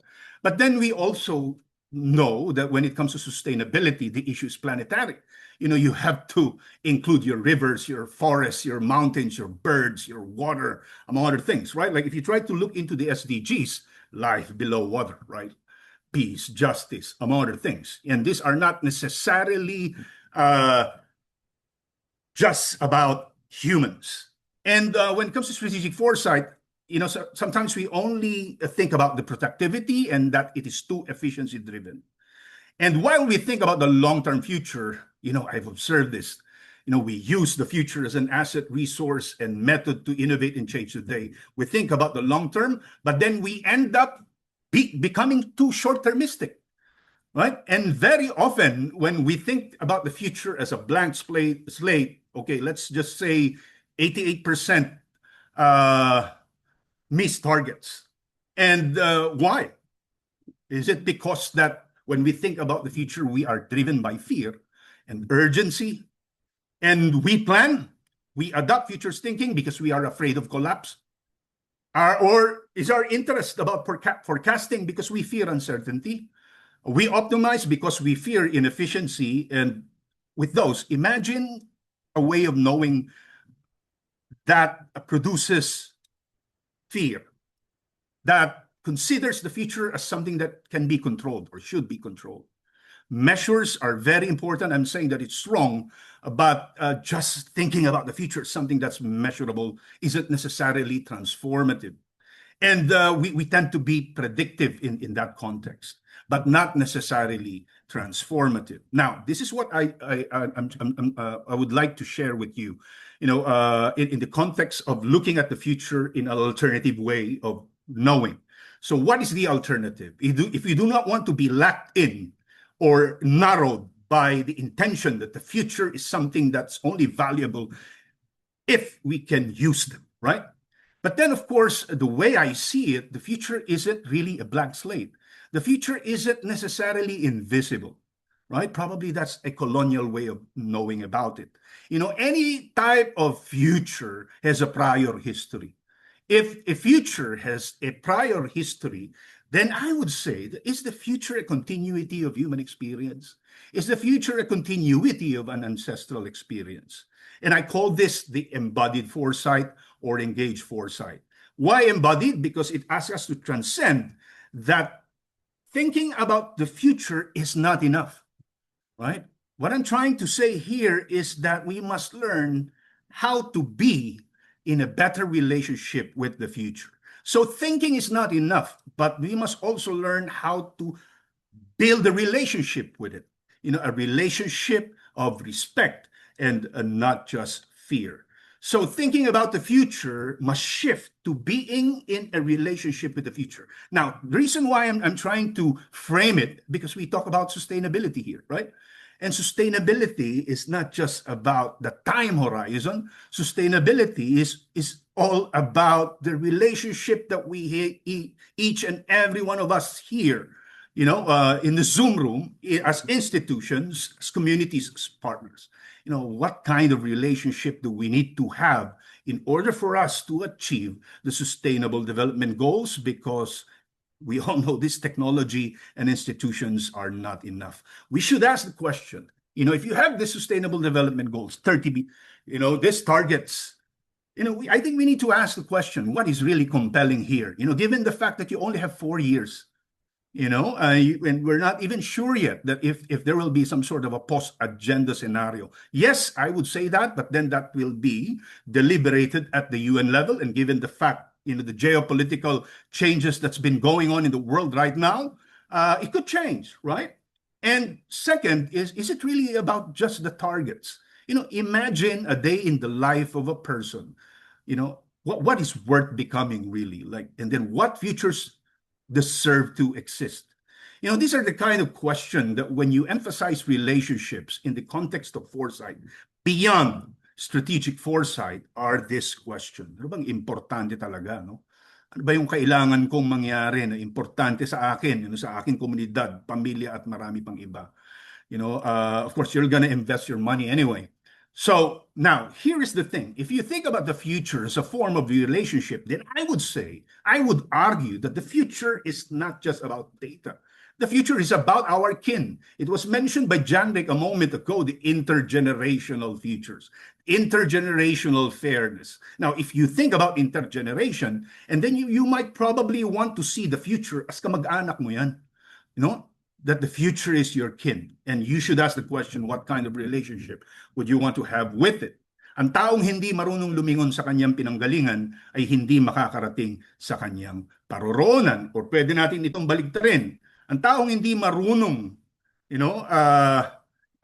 But then we also know that when it comes to sustainability, the issue is planetary. You have to include your rivers, your forests, your mountains, your birds, your water, among other things, right? Like if you try to look into the SDGs, life below water, right? Peace, justice, among other things. And these are not necessarily just about humans. And when it comes to strategic foresight, sometimes we only think about the productivity and that it is too efficiency driven. And while we think about the long-term future, I've observed this, we use the future as an asset, resource, and method to innovate and change the day. We think about the long term, but then we end up becoming too short-termistic, right? And very often when we think about the future as a blank slate, okay, let's just say 88% missed targets. And why? Is it because that when we think about the future, we are driven by fear and urgency, and we adopt futures thinking because we are afraid of collapse? Or is our interest about forecasting because we fear uncertainty? We optimize because we fear inefficiency. And with those, imagine a way of knowing that produces fear, that considers the future as something that can be controlled or should be controlled. Measures are very important. I'm saying that it's wrong, but just thinking about the future as something that's measurable isn't necessarily transformative. And we tend to be predictive in that context, but not necessarily transformative. Now, this is what I would like to share with you, in the context of looking at the future in an alternative way of knowing. So what is the alternative? If we do not want to be locked in or narrowed by the intention that the future is something that's only valuable if we can use them, right? But then, of course, the way I see it, the future isn't really a blank slate. The future isn't necessarily invisible, right? Probably that's a colonial way of knowing about it. Any type of future has a prior history. If a future has a prior history, then I would say, is the future a continuity of human experience? Is the future a continuity of an ancestral experience? And I call this the embodied foresight or engaged foresight. Why embodied? Because it asks us to transcend that thinking about the future is not enough, right? What I'm trying to say here is that we must learn how to be in a better relationship with the future. So thinking is not enough, but we must also learn how to build a relationship with it, a relationship of respect and not just fear. So thinking about the future must shift to being in a relationship with the future. Now, the reason why I'm trying to frame it, because we talk about sustainability here, right? And sustainability is not just about the time horizon. Sustainability is all about the relationship that we each and every one of us here, in the Zoom room, as institutions, as communities, as partners. What kind of relationship do we need to have in order for us to achieve the Sustainable Development Goals? Because we all know this technology and institutions are not enough. We should ask the question, if you have the Sustainable Development Goals, 30, these targets, I think we need to ask the question, what is really compelling here? Given the fact that you only have 4 years, and we're not even sure yet that if there will be some sort of a post-agenda scenario. Yes, I would say that, but then that will be deliberated at the UN level, and given the fact the geopolitical changes that's been going on in the world right now, it could change, right? And second is it really about just the targets? Imagine a day in the life of a person. What is worth becoming really like, and then what futures deserve to exist. These are the kind of questions that when you emphasize relationships in the context of foresight, beyond strategic foresight, are this question. Ano bang importante talaga, no? Ano ba yung kailangan kong mangyari na importante sa akin, sa aking komunidad, pamilya at marami pang iba. Of course, you're gonna invest your money anyway. So now, here is the thing. If you think about the future as a form of relationship, then I would argue that the future is not just about data. The future is about our kin. It was mentioned by Jandik a moment ago, the intergenerational futures, intergenerational fairness. Now, if you think about intergeneration, and then you might probably want to see the future as kamag-anak mo yan. That the future is your kin. And you should ask the question, what kind of relationship would you want to have with it? Ang taong hindi marunong lumingon sa kanyang pinanggalingan ay hindi makakarating sa kanyang paroroonan. Or pwede natin itong baligtarin. Ang taong hindi marunong,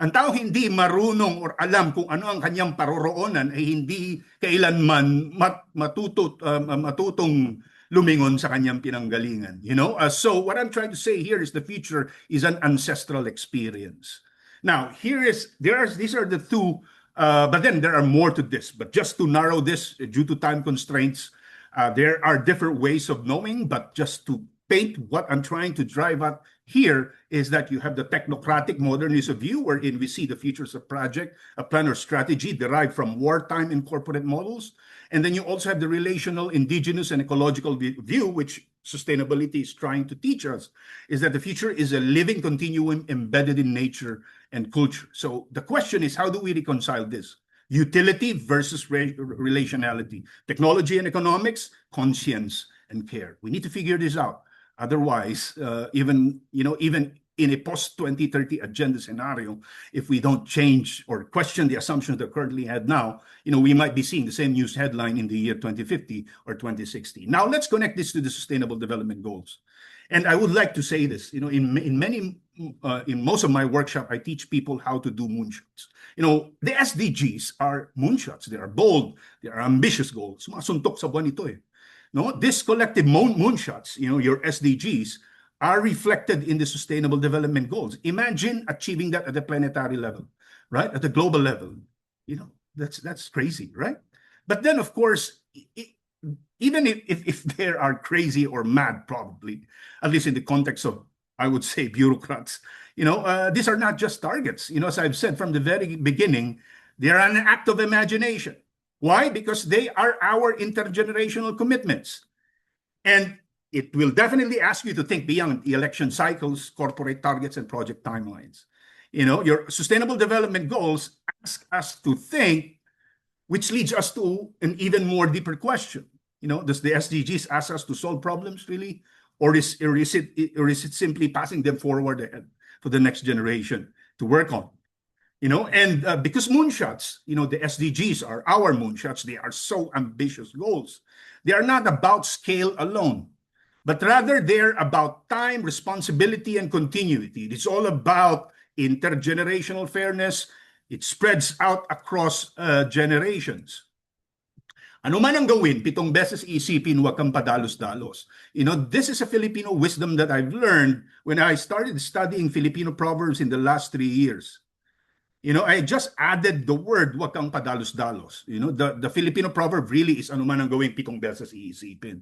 ang taong hindi marunong or alam kung ano ang kanyang paroroonan ay hindi kailanman matutong lumingon sa kanyang pinanggalingan. So what I'm trying to say here is the future is an ancestral experience. Now, these are the two, but then there are more to this. But just to narrow this, due to time constraints, there are different ways of knowing, but just to paint what I'm trying to drive at here is that you have the technocratic modernist view wherein we see the futures of project, a plan or strategy derived from wartime and corporate models. And then you also have the relational, indigenous, and ecological view, which sustainability is trying to teach us, is that the future is a living continuum embedded in nature and culture. So the question is, how do we reconcile this? Utility versus relationality, technology and economics, conscience and care. We need to figure this out. Otherwise, even in a post-2030 agenda scenario, if we don't change or question the assumptions that currently had now, we might be seeing the same news headline in the year 2050 or 2060. Now, let's connect this to the Sustainable Development Goals. And I would like to say this, in most of my workshop, I teach people how to do moonshots. The SDGs are moonshots. They are bold, they are ambitious goals. Sumasuntok sa buwan ito eh. No, this collective moonshots, your SDGs, are reflected in the Sustainable Development Goals. Imagine achieving that at the planetary level, right? At the global level. That's crazy, right? But then, of course, even if they are crazy or mad, probably, at least in the context of, I would say, bureaucrats, these are not just targets. As I've said from the very beginning, they are an act of imagination. Why? Because they are our intergenerational commitments. And it will definitely ask you to think beyond the election cycles, corporate targets, and project timelines. Your Sustainable Development Goals ask us to think, which leads us to an even more deeper question. Does the SDGs ask us to solve problems really? Or is it simply passing them forward ahead for the next generation to work on? And because moonshots, the SDGs are our moonshots. They are so ambitious goals. They are not about scale alone, but rather they're about time, responsibility, and continuity. It's all about intergenerational fairness. It spreads out across generations. Ano man ang gawin, 7 beses isipin, huwag kang padalos-dalos. This is a Filipino wisdom that I've learned when I started studying Filipino proverbs in the last 3 years. I just added the word, huwag kang padalos-dalos. The Filipino proverb really is ano man ang gawin, 7 beses iisipin.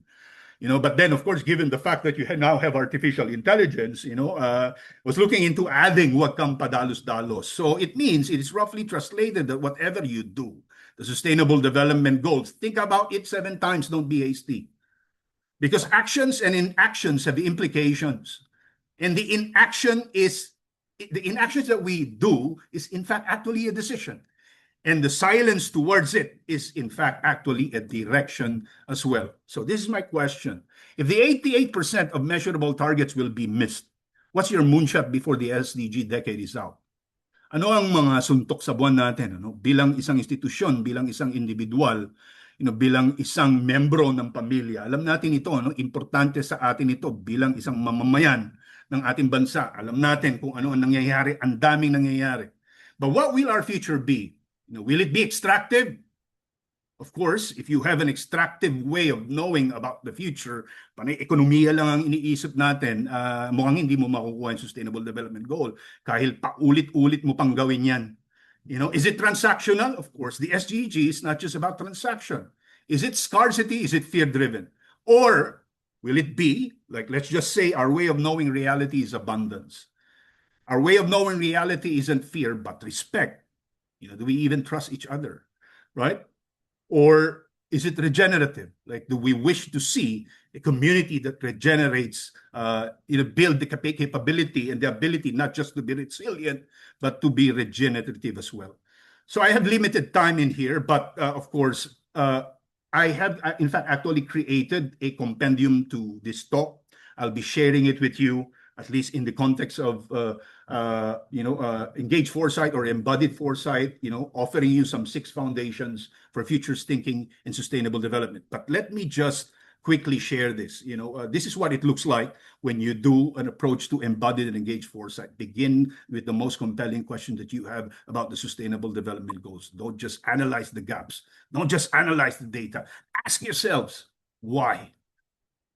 But then, of course, given the fact that you now have artificial intelligence, was looking into adding huwag kang padalos-dalos. So it means it is roughly translated that whatever you do, the Sustainable Development Goals, think about it 7 times, don't be hasty. Because actions and inactions have implications. And the inactions that we do is in fact actually a decision. And the silence towards it is in fact actually a direction as well. So this is my question. If the 88% of measurable targets will be missed, what's your moonshot before the SDG decade is out? Ano ang mga suntok sa buwan natin? Bilang isang institusyon, bilang isang individual, bilang isang membro ng pamilya. Alam natin ito, importante sa atin ito bilang isang mamamayan ng ating bansa. Alam natin kung ano ang nangyayari, ang daming nangyayari. But what will our future be? Will it be extractive? Of course, if you have an extractive way of knowing about the future, panay ekonomiya lang ang iniisip natin, mukhang hindi mo makukuha yung Sustainable Development Goal kahit paulit-ulit mo pang gawin yan. Is it transactional? Of course, the SDG is not just about transaction. Is it scarcity? Is it fear-driven? Or will it be, like, let's just say our way of knowing reality is abundance. Our way of knowing reality isn't fear, but respect. Do we even trust each other, right? Or is it regenerative? Like, do we wish to see a community that regenerates, build the capability and the ability not just to be resilient, but to be regenerative as well? So I have limited time in here, but of course, I have, in fact, actually created a compendium to this talk. I'll be sharing it with you, at least in the context of engaged foresight or embodied foresight, offering you some 6 foundations for futures thinking and sustainable development. But let me just quickly share this. This is what it looks like when you do an approach to embodied and engaged foresight. Begin with the most compelling question that you have about the Sustainable Development Goals. Don't just analyze the gaps. Don't just analyze the data. Ask yourselves, why?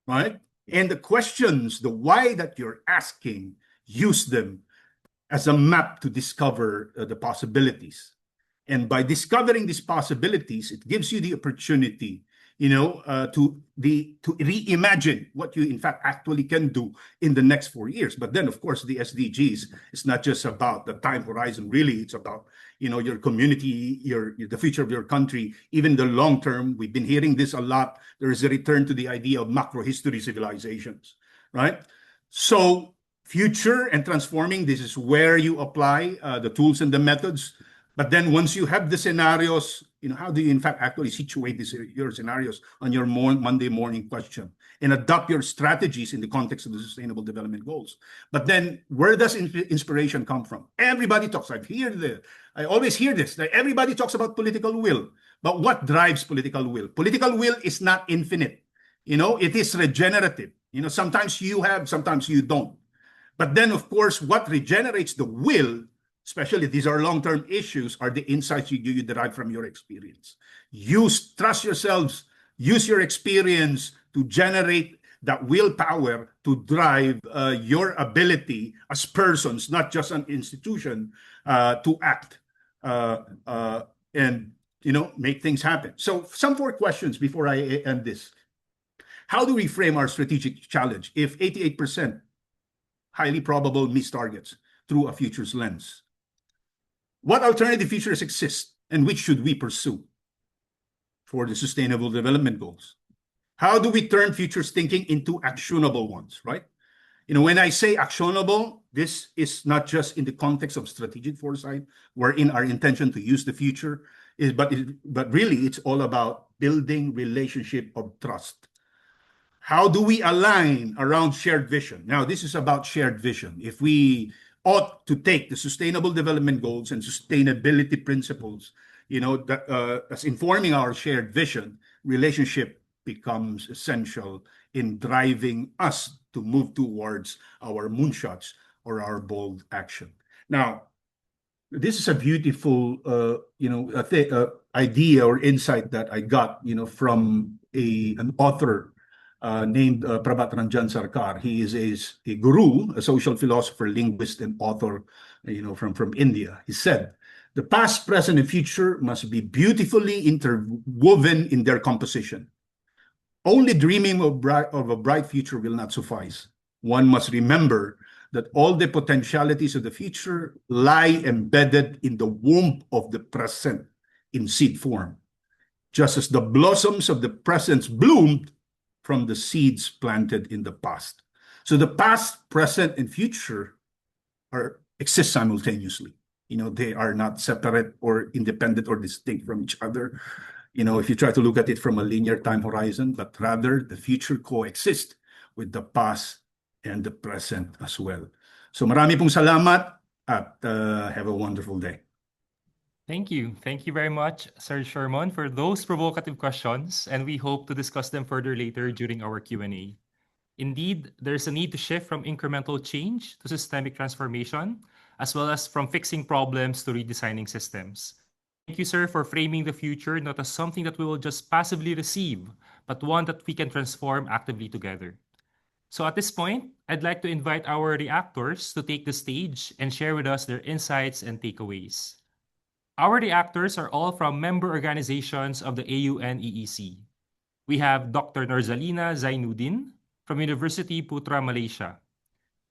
Right? And the questions, the why that you're asking, use them as a map to discover the possibilities. And by discovering these possibilities, it gives you the opportunity, to reimagine what you in fact actually can do in the next 4 years. But then, of course, the SDGs is not just about the time horizon. Really, it's about your community, the future of your country, even the long term. We've been hearing this a lot. There is a return to the idea of macro history civilizations, right? So future and transforming, this is where you apply the tools and the methods. But then once you have the scenarios, how do you in fact actually situate your scenarios on your Monday morning question and adopt your strategies in the context of the Sustainable Development Goals? But then where does inspiration come from? Everybody talks. I always hear this, that everybody talks about political will. But what drives political will? Political will is not infinite. It is regenerative. Sometimes you have, sometimes you don't. But then, of course, what regenerates the will, especially these are long-term issues, are the insights you derive from your experience. Trust yourselves, use your experience to generate that willpower to drive your ability as persons, not just an institution, to act and make things happen. So some 4 questions before I end this. How do we frame our strategic challenge if 88% highly probable missed targets through a futures lens? What alternative futures exist and which should we pursue for the Sustainable Development Goals? How do we turn futures thinking into actionable ones, right? When I say actionable, this is not just in the context of strategic foresight, wherein our intention to use the future is, but really it's all about building relationship of trust. How do we align around shared vision? Now, this is about shared vision. If we ought to take the Sustainable Development Goals and sustainability principles, as informing our shared vision, relationship becomes essential in driving us to move towards our moonshots or our bold action. Now, this is a beautiful, idea or insight that I got, from an author named Prabhat Ranjan Sarkar. He is a guru, a social philosopher, linguist, and author, from India. He said, "The past, present, and future must be beautifully interwoven in their composition. Only dreaming of a bright future will not suffice. One must remember that all the potentialities of the future lie embedded in the womb of the present in seed form, just as the blossoms of the present bloomed from the seeds planted in the past." So the past, present, and future exist simultaneously. They are not separate or independent or distinct from each other. If you try to look at it from a linear time horizon, but rather the future coexist with the past and the present as well. So marami pong salamat at have a wonderful day.
Thank you. Thank you very much, Sir Sherman, for those provocative questions, and we hope to discuss them further later during our Q&A. Indeed, there's a need to shift from incremental change to systemic transformation, as well as from fixing problems to redesigning systems. Thank you, sir, for framing the future not as something that we will just passively receive, but one that we can transform actively together. So at this point, I'd like to invite our reactors to take the stage and share with us their insights and takeaways. Our reactors are all from member organizations of the AUN-EEC. We have Dr. Norzalina Zainuddin from University Putra, Malaysia,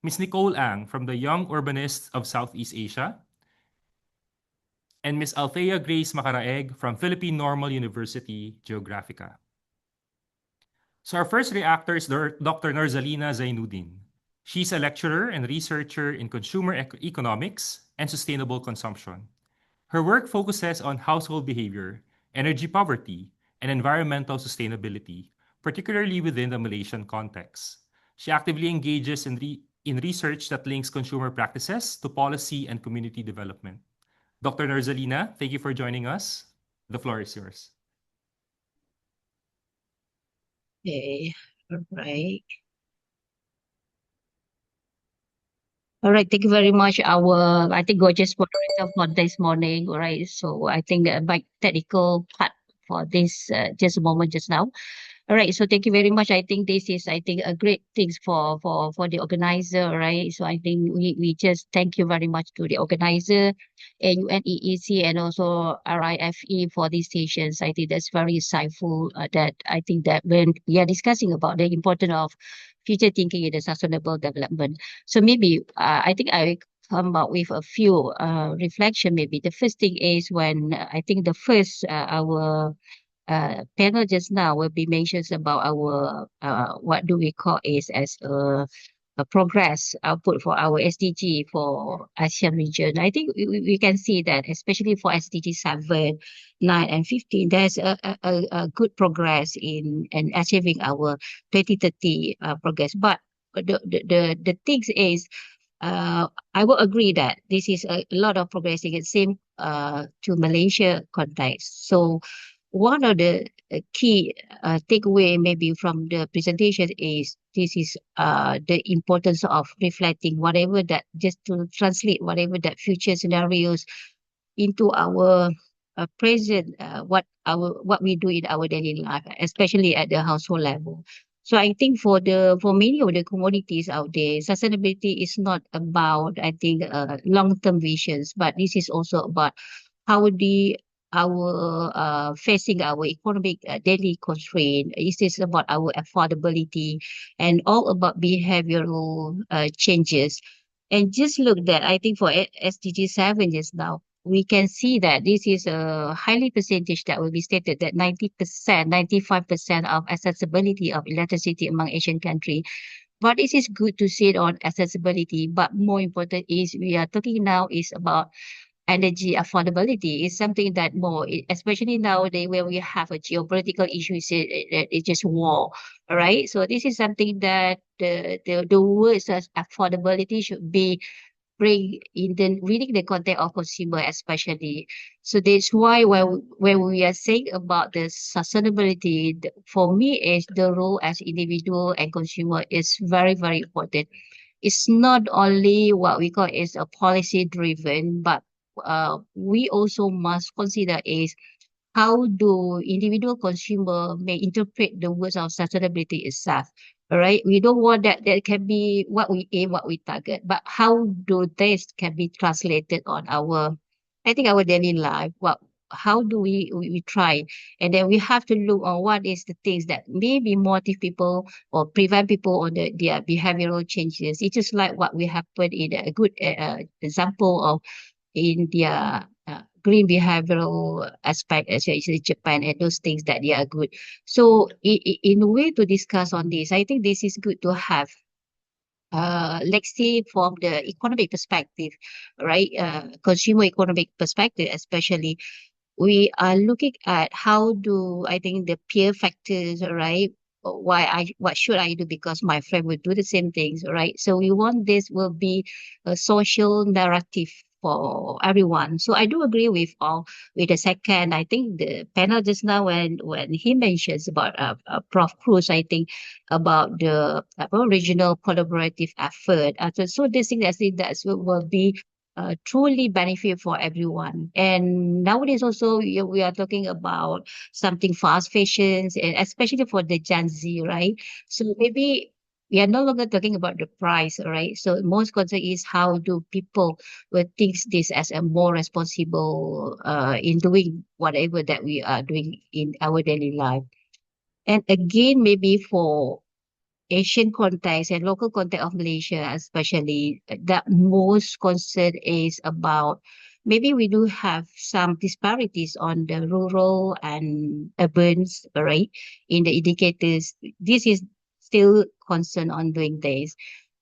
Ms. Nicole Ang from the Young Urbanists of Southeast Asia, and Ms. Althea Grace Macaraeg from Philippine Normal University, Geographica. So our first reactor is Dr. Norzalina Zainuddin. She's a lecturer and researcher in consumer economics and sustainable consumption. Her work focuses on household behavior, energy poverty, and environmental sustainability, particularly within the Malaysian context. She actively engages in research that links consumer practices to policy and community development. Dr. Norzalina, thank you for joining us. The floor is yours.
Okay, all right. All right, thank you very much. I think gorgeous moderator for this morning. All right, so I think my technical part for this just a moment just now. All right, so thank you very much. I think this is, a great things for the organizer, right? So I think we just thank you very much to the organizer, AUN-EEC, and also RIFE for these sessions. I think that's very insightful. That I think that when we are discussing about the importance of future thinking in the sustainable development, so maybe I think I come up with a few reflection. Maybe the first thing is when I think the first our panel just now will be mentions about our what do we call is as a progress output for our SDG for ASEAN region. I think we can see that especially for SDG 7, 9, and 15, there's a good progress in achieving our 2030 progress. But the things is I will agree that this is a lot of progressing and same to Malaysia context. So one of the key takeaway maybe from the presentation is this is the importance of reflecting whatever that just to translate whatever that future scenarios into our present what we do in our daily life, especially at the household level. So I think for many of the commodities out there, sustainability is not about long-term visions, but this is also about how the our facing our economic daily constraint. This is about our affordability and all about behavioral changes. And just look that I think for SDG 7 just now, we can see that this is a highly percentage that will be stated that 90%, 95% of accessibility of electricity among Asian countries. But it is good to see it on accessibility. But more important is we are talking now is about energy affordability is something that more, especially nowadays where we have a geopolitical issue, it's just war, all right? So this is something that the words as affordability should be bring in the reading the context of consumer especially. So that's why when we are saying about the sustainability, for me is the role as individual and consumer is very, very important. It's not only what we call is a policy driven, but we also must consider is how do individual consumer may interpret the words of sustainability itself. All right, we don't want that can be what we aim, what we target, but how do this can be translated on our, I think our daily life. What how do we try, and then we have to look on what is the things that maybe motivate people or prevent people on their behavioral changes. It is like what we have put in a good example of in their green behavioral aspect, especially Japan and those things that they are good. So in a way to discuss on this, I think this is good to have let's say from the economic perspective, right? Consumer economic perspective, especially, we are looking at how do I think the peer factors, right? What should I do because my friend will do the same things, right? So we want this will be a social narrative for everyone. So I do agree with all with the second. I think the panel just now when he mentions about Prof. Cruz, I think about the regional collaborative effort. So this thing that will be truly benefit for everyone. And nowadays also we are talking about something fast fashion, and especially for the Gen Z, right? So maybe we are no longer talking about the price, right? So most concern is how do people will think this as a more responsible in doing whatever that we are doing in our daily life. And again, maybe for Asian context and local context of Malaysia, especially, the most concern is about maybe we do have some disparities on the rural and urban, right? In the indicators, this is still concern on doing this.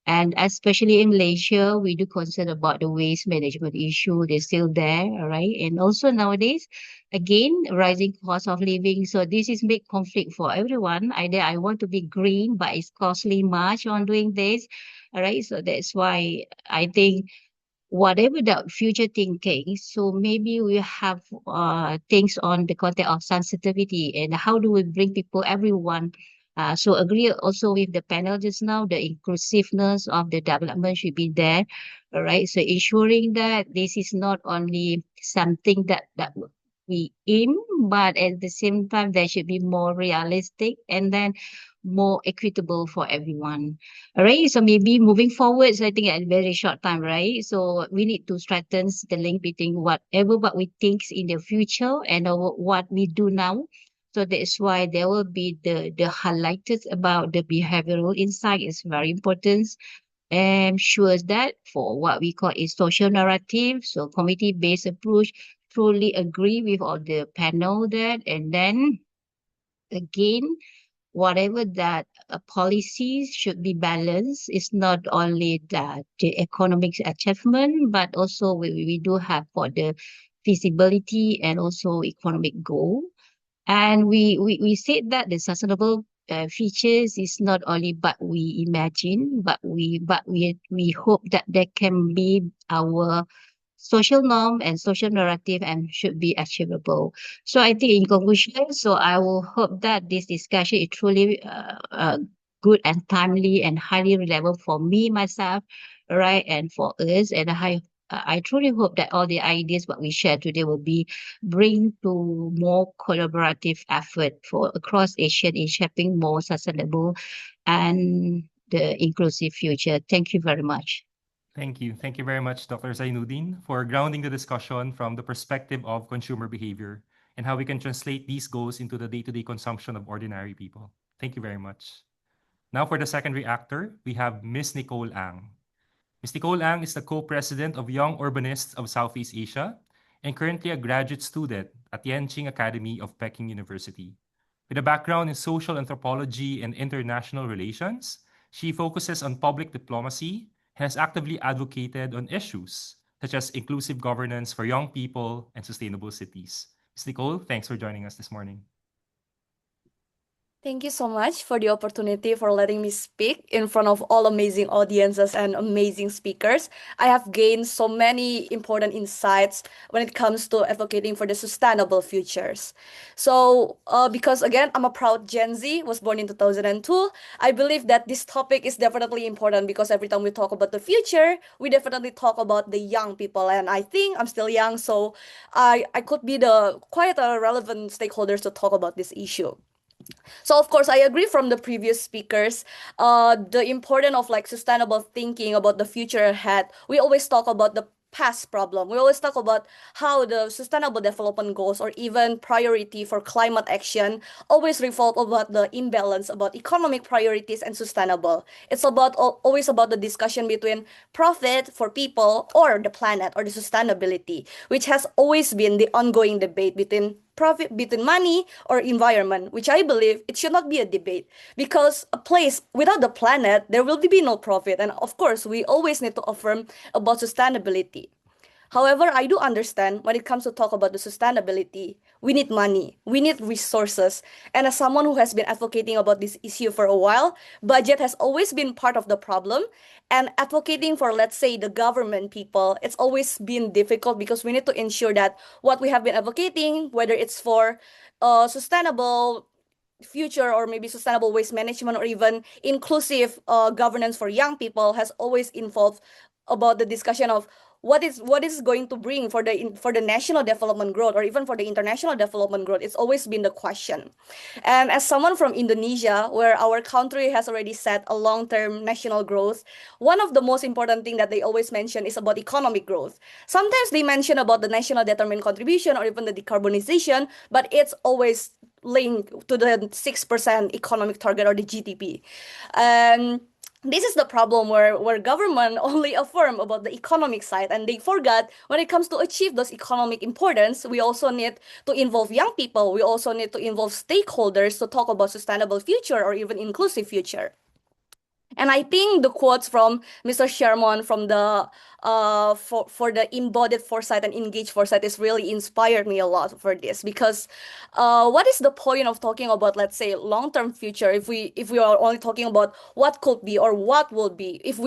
And especially in Malaysia, we do concern about the waste management issue. They're still there, all right? And also nowadays, again, rising cost of living. So this is big conflict for everyone. Either I want to be green, but it's costly much on doing this, all right? So that's why I think whatever the future thinking, so maybe we have things on the context of sensitivity and how do we bring people, everyone. So agree also with the panel just now, the inclusiveness of the development should be there. All right. So ensuring that this is not only something that we aim, but at the same time there should be more realistic and then more equitable for everyone. All right, so maybe moving forward, so I think at a very short time, right? So we need to strengthen the link between whatever what we think in the future and what we do now. So that's why there will be the highlighted about the behavioral insight is very important. And sure that for what we call a social narrative, so community-based approach, truly agree with all the panel that, and then again whatever that policies should be balanced. It's not only that the economic achievement, but also we do have for the feasibility and also economic goal. And we said that the sustainable features is not only but we imagine, but we hope that that can be our social norm and social narrative and should be achievable. So I think in conclusion, so I will hope that this discussion is truly good and timely and highly relevant for me, myself, right, and for us. And I truly hope that all the ideas what we share today will be bring to more collaborative effort for across Asia in shaping more sustainable and the inclusive future. Thank you very much.
Thank you. Thank you very much, Dr. Zainuddin, for grounding the discussion from the perspective of consumer behavior and how we can translate these goals into the day-to-day consumption of ordinary people. Thank you very much. Now for the second reactor, we have Ms. Nicole Ang. Ms. Nicole Ang is the co-president of Young Urbanists of Southeast Asia and currently a graduate student at Yenching Academy of Peking University. With a background in social anthropology and international relations, she focuses on public diplomacy and has actively advocated on issues such as inclusive governance for young people and sustainable cities. Ms. Nicole, thanks for joining us this morning.
Thank you so much for the opportunity for letting me speak in front of all amazing audiences and amazing speakers. I have gained so many important insights when it comes to advocating for the sustainable futures. So, because again, I'm a proud Gen Z, was born in 2002, I believe that this topic is definitely important because every time we talk about the future, we definitely talk about the young people. And I think I'm still young, so I could be the quite a relevant stakeholders to talk about this issue. So of course, I agree from the previous speakers, the importance of like sustainable thinking about the future ahead. We always talk about the past problem. We always talk about how the sustainable development goals or even priority for climate action always revolve about the imbalance about economic priorities and sustainable. It's about always about the discussion between profit for people or the planet or the sustainability, which has always been the ongoing debate between profit between money or environment, which I believe it should not be a debate because a place without the planet, there will be no profit. And of course, we always need to affirm about sustainability. However, I do understand when it comes to talk about the sustainability, we need money, we need resources. And as someone who has been advocating about this issue for a while, budget has always been part of the problem. And advocating for, let's say, the government people, it's always been difficult because we need to ensure that what we have been advocating, whether it's for sustainable future or maybe sustainable waste management or even inclusive governance for young people, has always involved about the discussion of what is going to bring for the national development growth or even for the international development growth. It's always been the question. And as someone from Indonesia, where our country has already set a long-term national growth, one of the most important thing that they always mention is about economic growth. Sometimes they mention about the national determined contribution or even the decarbonization, but it's always linked to the 6% economic target or the GDP. And this is the problem where government only affirm about the economic side, and they forgot when it comes to achieve those economic importance, we also need to involve young people. We also need to involve stakeholders to talk about sustainable future or even inclusive future. And I think the quotes from Mr. Sherman from the for the embodied foresight and engaged foresight is really inspired me a lot for this, because what is the point of talking about, let's say, long-term future if we are only talking about what could be or what will be, if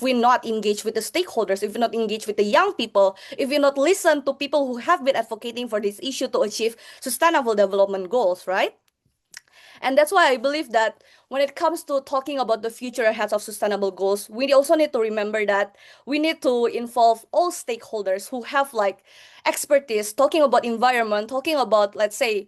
we not engage with the stakeholders, if we not engage with the young people, if we not listen to people who have been advocating for this issue to achieve sustainable development goals, right? And that's why I believe that when it comes to talking about the future ahead of sustainable goals, we also need to remember that we need to involve all stakeholders who have like expertise talking about environment, talking about, let's say,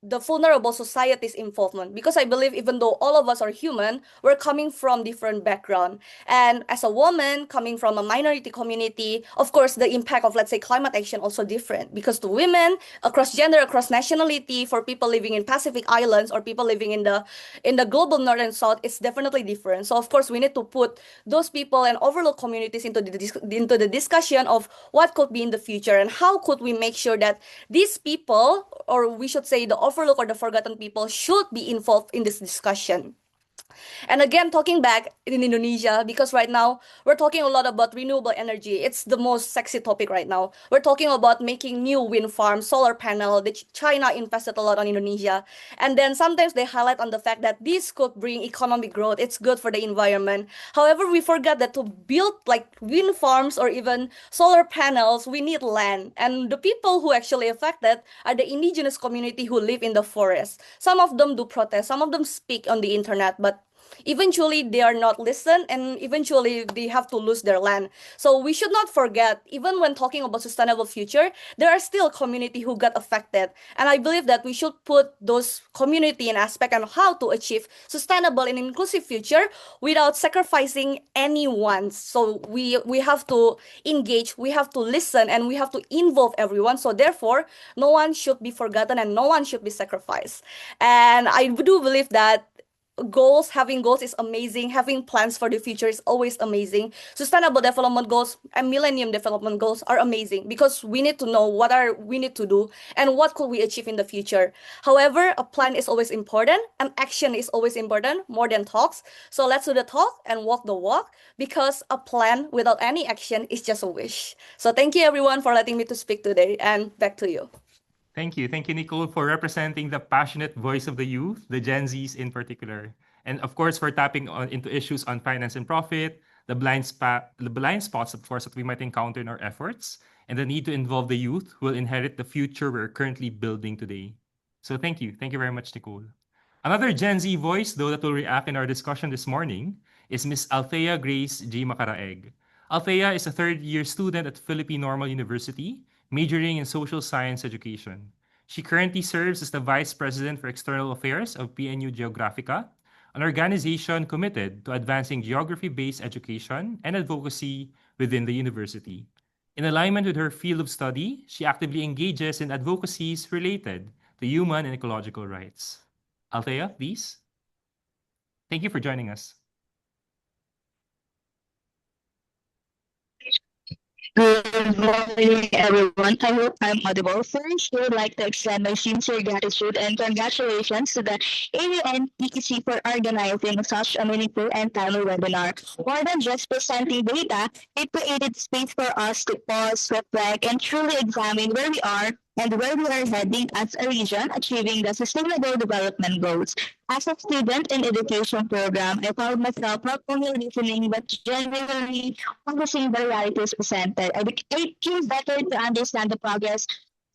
the vulnerable society's involvement. Because I believe even though all of us are human, we're coming from different background. And as a woman coming from a minority community, of course, the impact of, let's say, climate action also different. Because to women, across gender, across nationality, for people living in Pacific Islands or people living in the global north and south, it's definitely different. So of course, we need to put those people and overlooked communities into the discussion of what could be in the future and how could we make sure that these people, or we should say the overlooked or the forgotten people, should be involved in this discussion. And again, talking back in Indonesia, because right now we're talking a lot about renewable energy. It's the most sexy topic right now. We're talking about making new wind farms, solar panel, that China invested a lot on Indonesia. And then sometimes they highlight on the fact that this could bring economic growth. It's good for the environment. However, we forget that to build like wind farms or even solar panels, we need land. And the people who actually affected are the indigenous community who live in the forest. Some of them do protest, some of them speak on the internet, but eventually they are not listened, and eventually they have to lose their land. So we should not forget, even when talking about sustainable future, there are still community who got affected. And I believe that we should put those community in aspect on how to achieve sustainable and inclusive future without sacrificing anyone. So we have to engage, we have to listen, and we have to involve everyone. So therefore, no one should be forgotten and no one should be sacrificed. And I do believe that having goals is amazing. Having plans for the future is always amazing. Sustainable development goals and millennium development goals are amazing because we need to know what we need to do and what could we achieve in the future. However, a plan is always important and action is always important more than talks. So let's do the talk and walk the walk, because a plan without any action is just a wish. So thank you everyone for letting me to speak today, and back to you.
Thank you. Thank you, Nicole, for representing the passionate voice of the youth, the Gen Zs in particular. And of course, for tapping into issues on finance and profit, the blind spots, of course, that we might encounter in our efforts, and the need to involve the youth who will inherit the future we're currently building today. So thank you. Thank you very much, Nicole. Another Gen Z voice, though, that will react in our discussion this morning is Miss Althea Grace G. Macaraeg. Althea is a third-year student at Philippine Normal University, majoring in social science education. She currently serves as the Vice President for External Affairs of PNU Geographica, an organization committed to advancing geography-based education and advocacy within the university. In alignment with her field of study, she actively engages in advocacies related to human and ecological rights. Althea, please. Thank you for joining us.
Good morning, everyone. I hope I'm audible. First, I would like to extend my sincere gratitude and congratulations to the AUN-EEC for organizing such a meaningful and timely webinar. More than just presenting data, it created space for us to pause, reflect, and truly examine where we are and where we are heading as a region achieving the Sustainable Development Goals. As a student in education program, I found myself not only listening but genuinely focusing the realities presented. I became better to understand the progress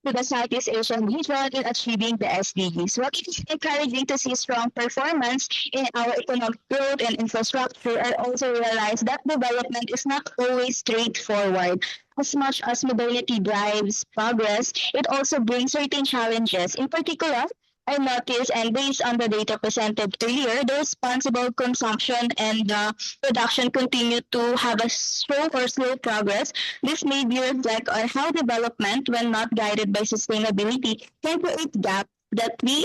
to the Southeast Asian region in achieving the SDGs. While it is encouraging to see strong performance in our economic growth and infrastructure, I also realize that development is not always straightforward. As much as modernity drives progress, it also brings certain challenges. In particular, I noticed, and based on the data presented earlier, the responsible consumption and production continue to have a slow progress. This made me reflect on how development, when not guided by sustainability, can create gaps that we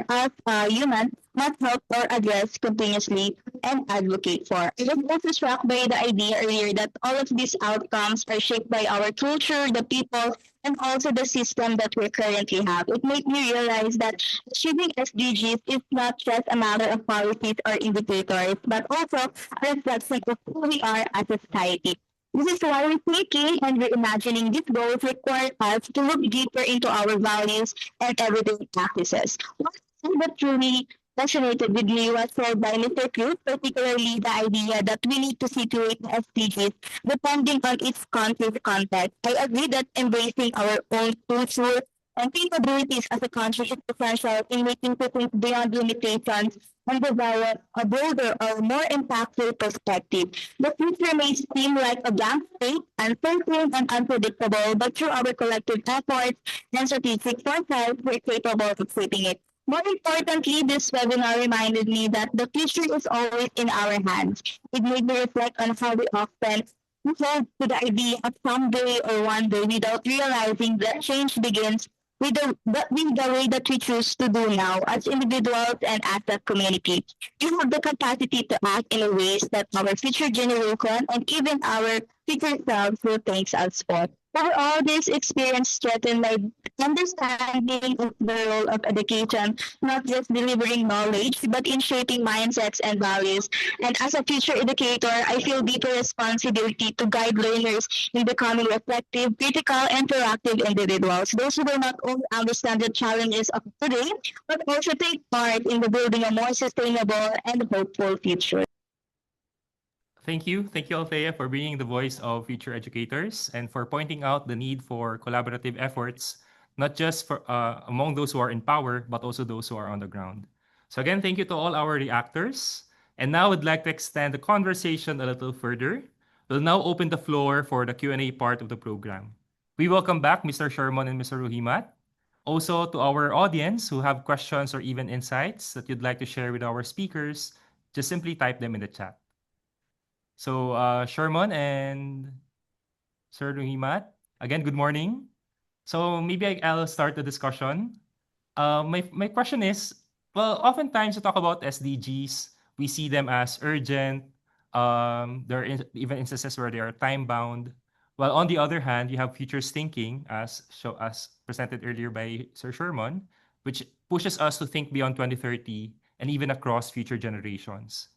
as humans must help or address continuously and advocate for. I was also struck by the idea earlier that all of these outcomes are shaped by our culture, the people, and also the system that we currently have. It made me realize that achieving SDGs is not just a matter of policies or indicators, but also a reflection of who we are as a society. This is why rethinking and reimagining these goals require us to look deeper into our values and everyday practices. One thing that truly resonated with me was said by Mr. Cruz, particularly the idea that we need to situate the SDGs depending on its country's context. I agree that embracing our own culture and capabilities as a country is essential in making people beyond limitations and develop a broader or more impactful perspective. The future may seem like a blank slate, uncertain and unpredictable, but through our collective efforts and strategic foresight, we're capable of shaping it. More importantly, this webinar reminded me that the future is always in our hands. It made me reflect on how we often hold to the idea of someday or one day without realizing that change begins with the way that we choose to do now as individuals and as a community. We have the capacity to act in ways that our future generation and even our future selves will thank us for. Overall, this experience strengthened my understanding of the role of education, not just delivering knowledge, but in shaping mindsets and values. And as a future educator, I feel deeper responsibility to guide learners in becoming reflective, critical, and proactive individuals. Those who will not only understand the challenges of today, but also take part in the building a more sustainable and hopeful future.
Thank you. Thank you, Althea, for being the voice of future educators and for pointing out the need for collaborative efforts, not just for among those who are in power, but also those who are on the ground. So again, thank you to all our reactors. And now I'd like to extend the conversation a little further. We'll now open the floor for the Q&A part of the program. We welcome back Mr. Sherman and Mr. Ruhimat. Also to our audience who have questions or even insights that you'd like to share with our speakers, just simply type them in the chat. So, Sherman and Sir Ruhimat, again, good morning. So maybe I'll start the discussion. My question is, well, oftentimes we talk about SDGs, we see them as urgent. There are even instances where they are time-bound. While on the other hand, you have futures thinking, as presented earlier by Sir Sherman, which pushes us to think beyond 2030 and even across future generations.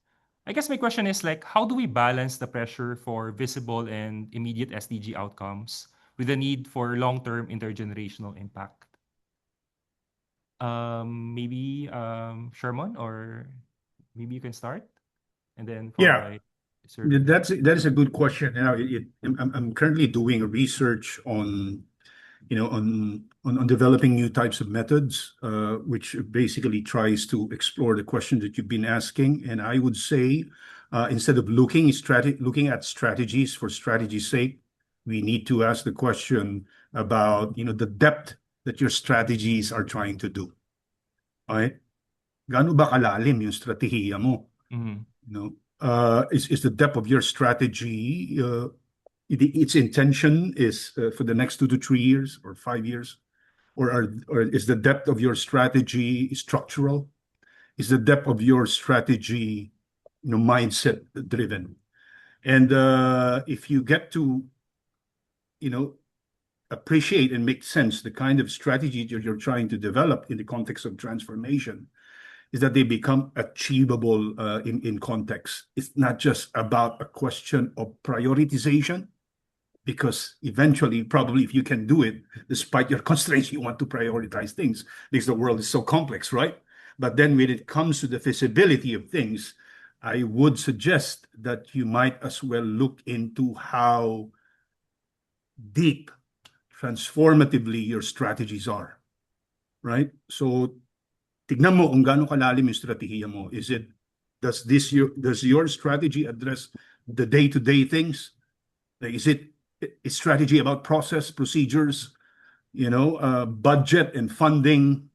I guess my question is like, how do we balance the pressure for visible and immediate SDG outcomes with the need for long-term intergenerational impact? Maybe Sherman, or maybe you can start, and then
Yeah,
Sir.
that is a good question. Now, I'm currently doing research on developing new types of methods, which basically tries to explore the question that you've been asking. And I would say, instead of looking at strategies for strategy's sake, we need to ask the question about the depth that your strategies are trying to do. Okay? Gaano ba kalalim yung strategiya mo? Is the depth of your strategy its intention is for the next 2 to 3 years or 5 years, or is the depth of your strategy structural? Is the depth of your strategy mindset driven? And if you get to appreciate and make sense the kind of strategy that you're trying to develop in the context of transformation, is that they become achievable in context. It's not just about a question of prioritization, because eventually, probably if you can do it, despite your constraints, you want to prioritize things because the world is so complex, right? But then when it comes to the feasibility of things, I would suggest that you might as well look into how deep transformatively your strategies are, right? So tignan mo kung gaano kalalim yung strategiya mo. Does your strategy address the day-to-day things? Like, is it a strategy about process, procedures, budget and funding,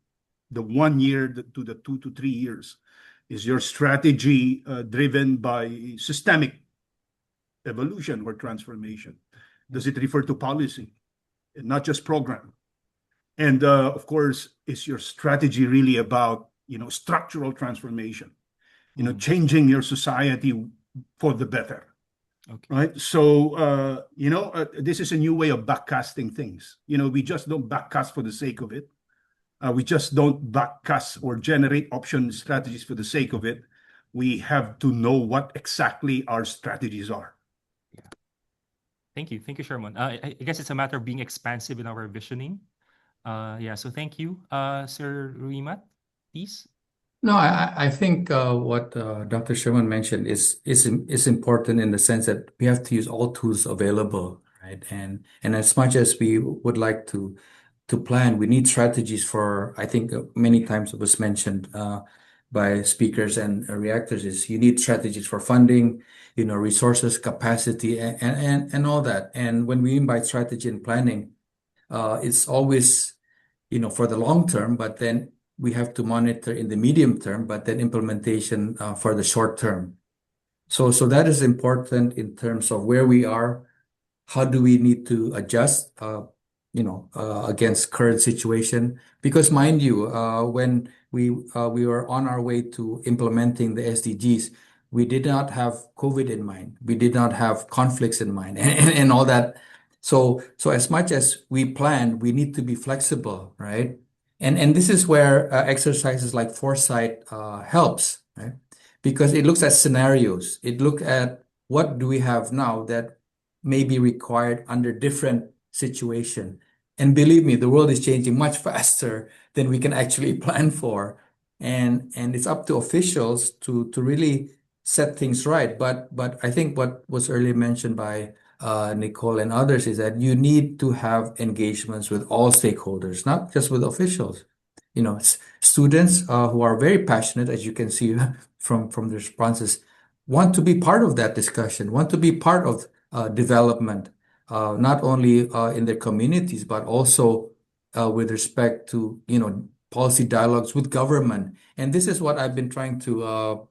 the 1 year to the 2 to 3 years? Is your strategy driven by systemic evolution or transformation? Does it refer to policy and not just program? And of course, is your strategy really about structural transformation, changing your society for the better?
Okay.
Right. So, this is a new way of backcasting things. We just don't backcast for the sake of it. We just don't backcast or generate option strategies for the sake of it. We have to know what exactly our strategies are.
Yeah. Thank you. Thank you, Sherman. I guess it's a matter of being expansive in our visioning. Yeah. So thank you, Sir Ruimat, please.
No, I think what Dr. Sherman mentioned is important in the sense that we have to use all tools available, right? And as much as we would like to plan, we need strategies for. I think many times it was mentioned by speakers and reactors is you need strategies for funding, resources, capacity, and all that. And when we mean by strategy and planning, it's always for the long term, but then we have to monitor in the medium term, but then implementation for the short term. So that is important in terms of where we are. How do we need to adjust, against current situation? Because mind you, when we were on our way to implementing the SDGs, we did not have COVID in mind. We did not have conflicts in mind and all that. So as much as we plan, we need to be flexible, right? And this is where exercises like foresight helps, right? Because it looks at scenarios. It looks at what do we have now that may be required under different situation. And believe me, the world is changing much faster than we can actually plan for. And it's up to officials to really set things right. But I think what was earlier mentioned by Nicole and others is that you need to have engagements with all stakeholders, not just with officials. Students who are very passionate, as you can see from the responses, want to be part of that discussion, want to be part of development, not only in their communities, but also with respect to, policy dialogues with government. And this is what I've been trying to,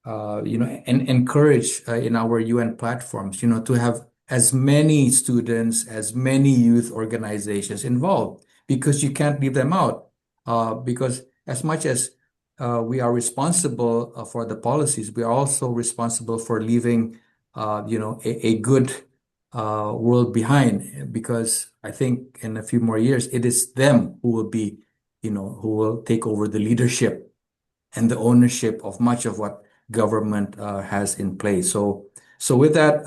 encourage in our UN platforms, to have as many students, as many youth organizations involved, because you can't leave them out. Because as much as we are responsible for the policies, we are also responsible for leaving, a good world behind. Because I think in a few more years, it is them who will be, who will take over the leadership and the ownership of much of what government has in place. So with that,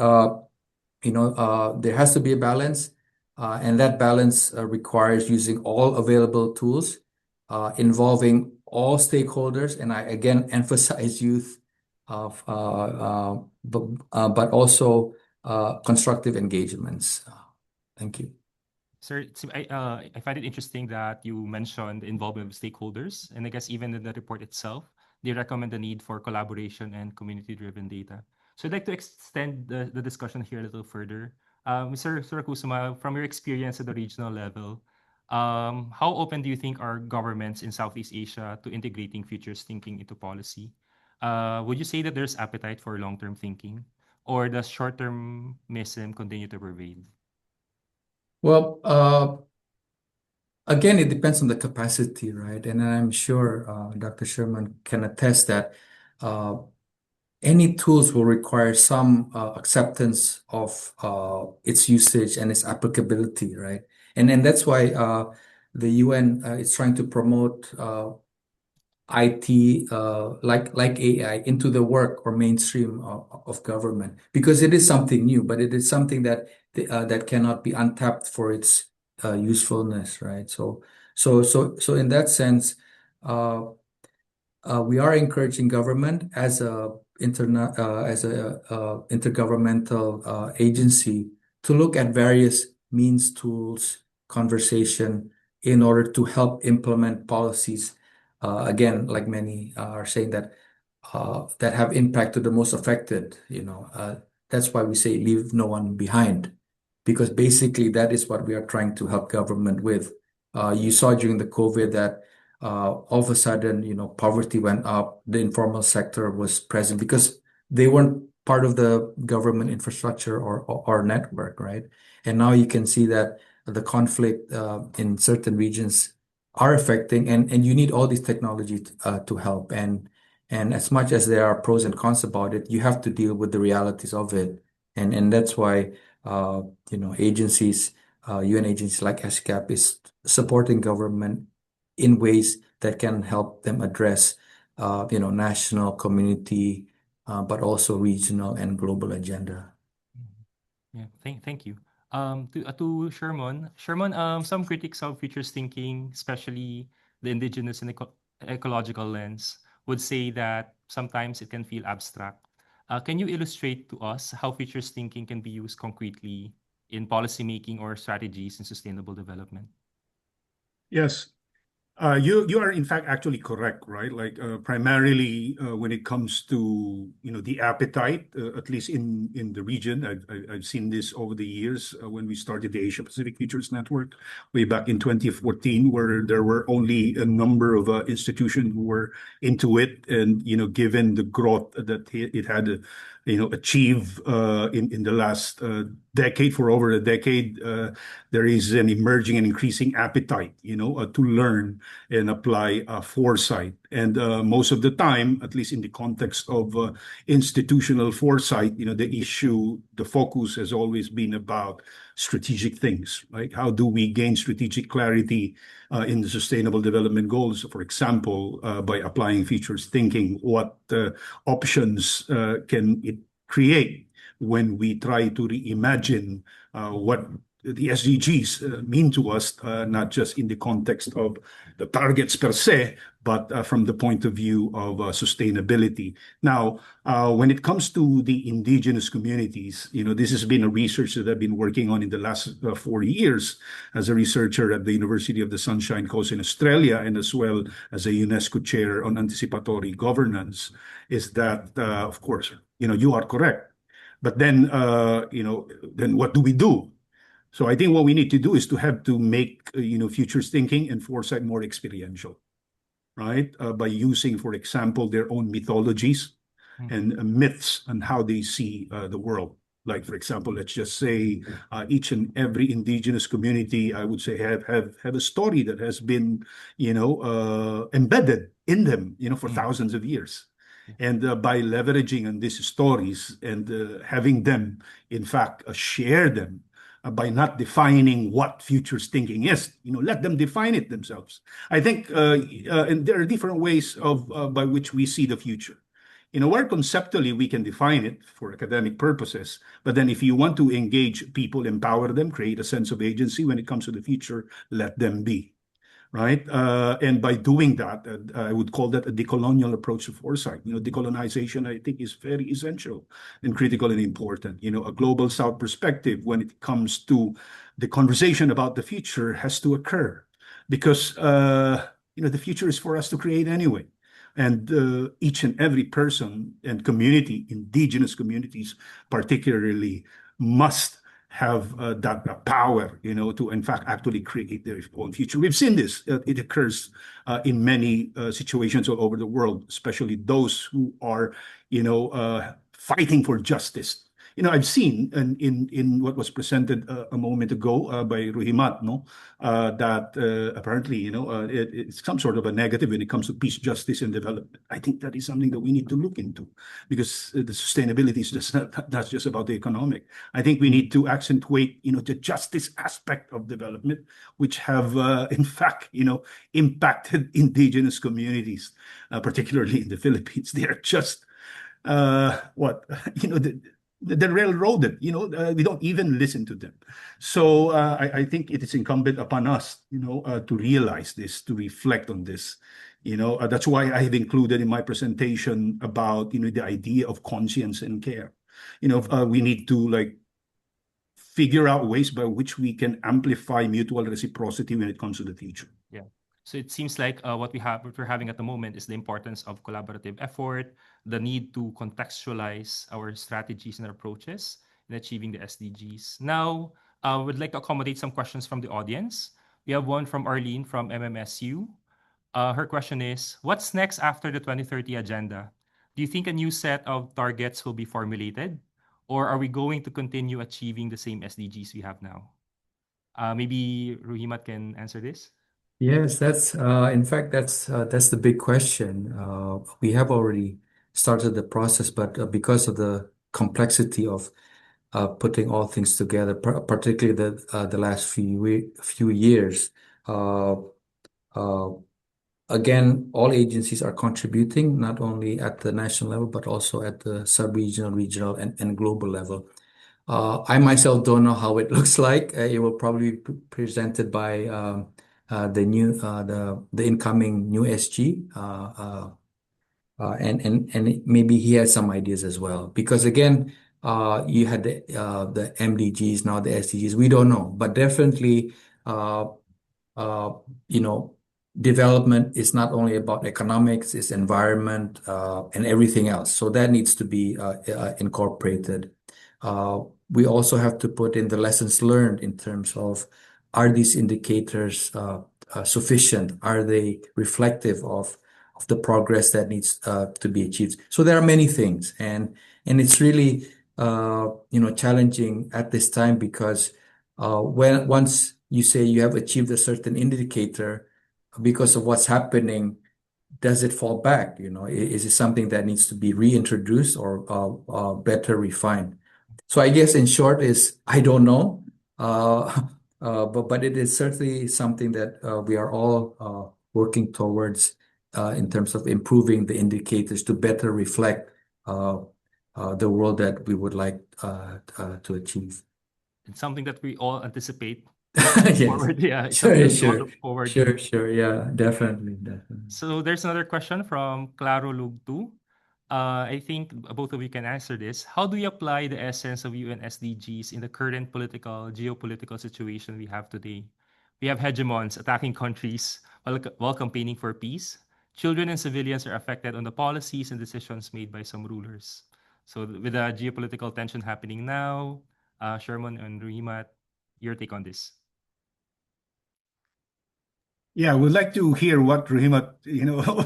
there has to be a balance, and that balance requires using all available tools, involving all stakeholders, and I again emphasize youth, but also constructive engagements. Thank you.
Sir, I find it interesting that you mentioned the involvement of stakeholders, and I guess even in the report itself, they recommend the need for collaboration and community-driven data. So I'd like to extend the discussion here a little further. Mr. Kusuma, from your experience at the regional level, how open do you think are governments in Southeast Asia to integrating futures thinking into policy? Would you say that there's appetite for long-term thinking, or does short-termism continue to pervade?
Well, again, it depends on the capacity, right? And I'm sure Dr. Sherman can attest that any tools will require some acceptance of its usage and its applicability, right? And that's why the UN is trying to promote IT, like AI, into the work or mainstream of government, because it is something new, but it is something that cannot be untapped for its usefulness, right? So in that sense, we are encouraging government as a intergovernmental agency to look at various means, tools, conversation in order to help implement policies. Again, like many are saying that have impact to the most affected. That's why we say leave no one behind, because basically that is what we are trying to help government with. You saw during the COVID that all of a sudden, poverty went up, the informal sector was present because they weren't part of the government infrastructure or network, right? And now you can see that the conflict in certain regions are affecting, and you need all these technology to help. And as much as there are pros and cons about it, you have to deal with the realities of it. And that's why agencies, UN agencies like SCAP is supporting government in ways that can help them address national, community, but also regional and global agenda.
Yeah, thank you. To Sherman. Sherman, some critics of futures thinking, especially the indigenous and ecological lens, would say that sometimes it can feel abstract. Can you illustrate to us how futures thinking can be used concretely in policymaking or strategies in sustainable development?
Yes. You are in fact actually correct, right? Like primarily when it comes to the appetite, at least in the region, I've seen this over the years when we started the Asia Pacific Futures Network way back in 2014, where there were only a number of institutions who were into it, and given the growth that it had achieved in the last decade, for over a decade, there is an emerging and increasing appetite, to learn and apply foresight. And most of the time, at least in the context of institutional foresight, the focus has always been about strategic things, right? How do we gain strategic clarity in the Sustainable Development Goals, for example, by applying futures thinking? What options can it create when we try to reimagine what the SDGs mean to us, not just in the context of the targets per se, but from the point of view of sustainability. Now, when it comes to the indigenous communities, this has been a research that I've been working on in the last 4 years as a researcher at the University of the Sunshine Coast in Australia, and as well as a UNESCO chair on anticipatory governance, is that, of course, you are correct. But then what do we do? So I think what we need to do is to have to make futures thinking and foresight more experiential, right? By using, for example, their own mythologies and myths and how they see the world. Like, for example, let's just say each and every indigenous community, I would say, have a story that has been, embedded in them, for thousands of years. And by leveraging on these stories and having them, in fact, share them, by not defining what futures thinking is, let them define it themselves. I think, and there are different ways by which we see the future. Where conceptually we can define it for academic purposes, but then if you want to engage people, empower them, create a sense of agency when it comes to the future, let them be. Right? And by doing that, I would call that a decolonial approach to foresight. Decolonization, I think, is very essential and critical and important. A global South perspective when it comes to the conversation about the future has to occur, because, the future is for us to create anyway. And each and every person and community, indigenous communities particularly, must have that power, to in fact actually create their own future. We've seen this. It occurs in many situations all over the world, especially those who are, fighting for justice. I've seen in what was presented a moment ago by Ruhimat, that apparently, it's some sort of a negative when it comes to peace, justice, and development. I think that is something that we need to look into, because the sustainability is just that's just about the economic. I think we need to accentuate, the justice aspect of development, which have, in fact, impacted indigenous communities, particularly in the Philippines. They are just they're railroaded. We don't even listen to them. So I think it is incumbent upon us, to realize this, to reflect on this. That's why I have included in my presentation about the idea of conscience and care. We need to figure out ways by which we can amplify mutual reciprocity when it comes to the future.
Yeah. So it seems like what we're having at the moment is the importance of collaborative effort, the need to contextualize our strategies and approaches in achieving the SDGs. Now, we'd like to accommodate some questions from the audience. We have one from Arlene from MMSU. Her question is, what's next after the 2030 agenda? Do you think a new set of targets will be formulated? Or are we going to continue achieving the same SDGs we have now? Maybe Ruhimat can answer this.
Yes, that's in fact that's the big question. We have already started the process, but because of the complexity of putting all things together, particularly the last few years, uh, uh, again, all agencies are contributing, not only at the national level, but also at the sub-regional, regional, and global level. I myself don't know how it looks like. It will probably be presented by the incoming new SG, and maybe he has some ideas as well. Because again, you had the MDGs, now the SDGs. We don't know, but definitely, uh, uh, you know, development is not only about economics, it's environment, and everything else. So that needs to be incorporated. We also have to put in the lessons learned in terms of, are these indicators sufficient? Are they reflective of the progress that needs to be achieved? So there are many things, and it's really challenging at this time, because once you say you have achieved a certain indicator, because of what's happening, does it fall back? Is it something that needs to be reintroduced or better refined? So I guess in short is, I don't know, but it is certainly something that we are all working towards in terms of improving the indicators to better reflect the world that we would like to achieve.
It's something that we all anticipate.
Yes.
Forward. Yeah, it's
Sure,
something that we all
sure.
look forward to.
Sure. Yeah, definitely.
So there's another question from Claro Lugtu. I think both of you can answer this. How do you apply the essence of UN SDGs in the current geopolitical situation we have today? We have hegemons attacking countries while campaigning for peace. Children and civilians are affected on the policies and decisions made by some rulers. So with the geopolitical tension happening now, Sherman and Ruhimat, your take on this?
Yeah, we'd like to hear what Ruhimat,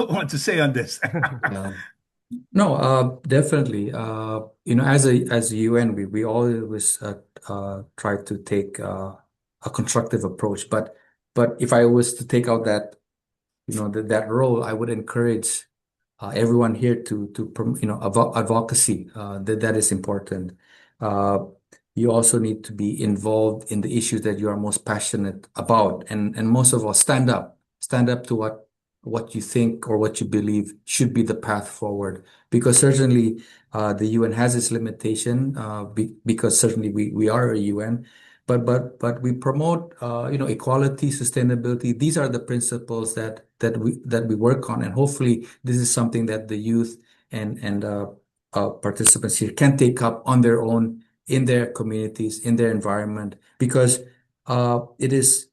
want to say on this.
No, definitely. As a UN, we always try to take a constructive approach. But if I was to take out that that role, I would encourage everyone here to advocacy. That is important. You also need to be involved in the issues that you are most passionate about, and most of all, stand up to what you think or what you believe should be the path forward. Because certainly the UN has its limitation, because certainly we are a UN, but we promote equality, sustainability. These are the principles that we work on, and hopefully this is something that the youth and participants here can take up on their own, in their communities, in their environment, because it is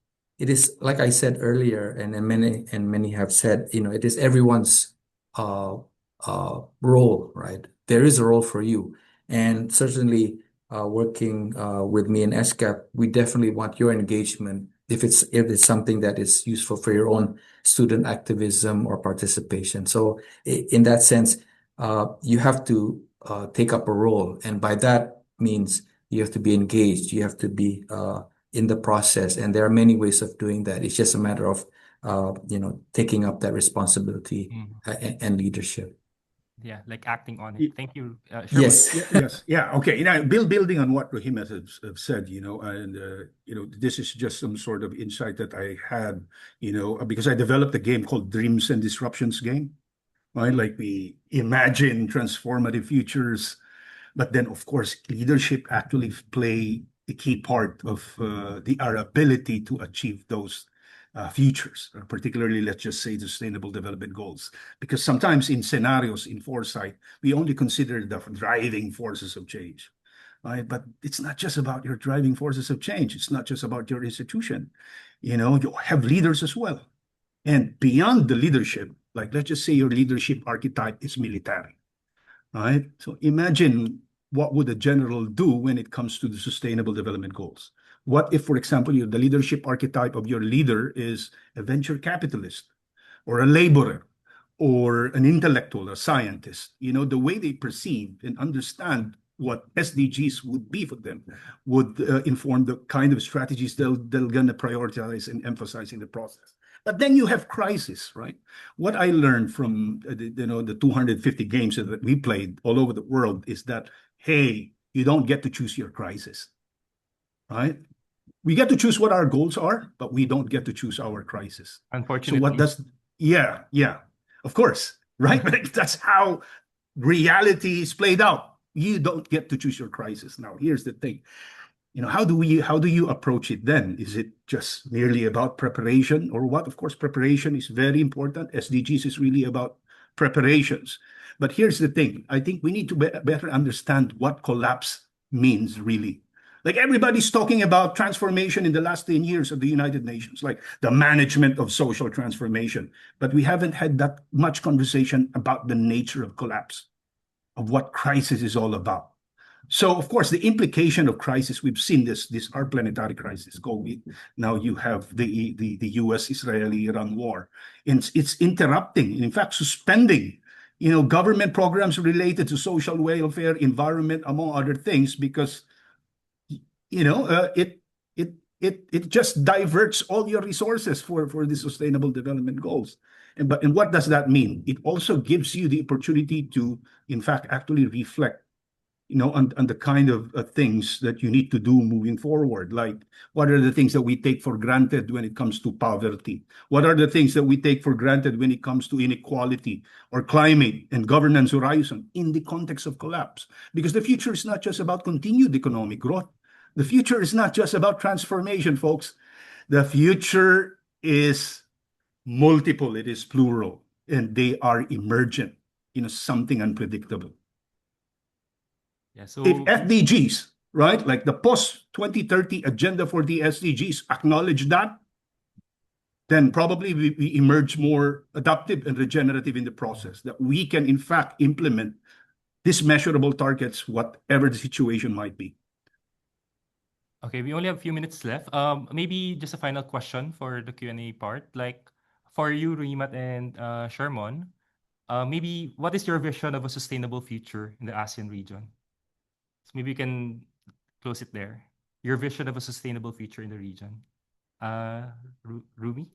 like I said earlier, and many have said, it is everyone's role, right? There is a role for you, and certainly working with me in SCAP, we definitely want your engagement if it's something that is useful for your own student activism or participation. So in that sense, you have to take up a role, and by that means you have to be engaged, you have to be in the process, and there are many ways of doing that. It's just a matter of taking up that responsibility and leadership.
Yeah, like acting on it. Thank you, Sherman.
Yes. Yeah. Okay. Building on what Ruhimat has said, and this is just some sort of insight that I had, because I developed a game called Dreams and Disruptions game, right? Like, we imagine transformative futures, but then of course leadership actually play a key part of our ability to achieve those futures, particularly, let's just say, the Sustainable Development Goals. Because sometimes in scenarios, in foresight, we only consider the driving forces of change. right? But it's not just about your driving forces of change. It's not just about your institution. You have leaders as well. And beyond the leadership, like let's just say your leadership archetype is military, right? So imagine what would a general do when it comes to the sustainable development goals. What if, for example, the leadership archetype of your leader is a venture capitalist or a laborer or an intellectual, a scientist? The way they perceive and understand what SDGs would be for them would inform the kind of strategies they're going to prioritize and emphasize in the process. But then you have crisis, right? What I learned from the 250 games that we played all over the world is that, hey, you don't get to choose your crisis, right? We get to choose what our goals are, but we don't get to choose our crisis.
Unfortunately.
So what does, yeah, of course, right? That's how reality is played out. You don't get to choose your crisis. Now, here's the thing. How do you approach it then? Is it just merely about preparation or what? Of course, preparation is very important. SDGs is really about preparations. But here's the thing. I think we need to better understand what collapse means really. Like everybody's talking about transformation in the last 10 years of the United Nations, like the management of social transformation. But we haven't had that much conversation about the nature of collapse, of what crisis is all about. So, of course, the implication of crisis, we've seen this our planetary crisis, COVID. Now you have the U.S.-Israeli-Iran war. It's interrupting, in fact, suspending, government programs related to social welfare, environment, among other things, because, it just diverts all your resources for the sustainable development goals. And what does that mean? It also gives you the opportunity to, in fact, actually reflect on the kind of things that you need to do moving forward. Like, what are the things that we take for granted when it comes to poverty? What are the things that we take for granted when it comes to inequality or climate and governance horizon in the context of collapse? Because the future is not just about continued economic growth. The future is not just about transformation, folks. The future is multiple, it is plural, and they are emergent, something unpredictable.
Yeah, so
if SDGs, right, like the post-2030 agenda for the SDGs acknowledge that, then probably we emerge more adaptive and regenerative in the process, that we can, in fact, implement these measurable targets, whatever the situation might be.
Okay, we only have a few minutes left. Maybe just a final question for the Q&A part. Like, for you, Ruimat and Sherman, maybe what is your vision of a sustainable future in the ASEAN region? So maybe you can close it there. Your vision of a sustainable future in the region. Ruby?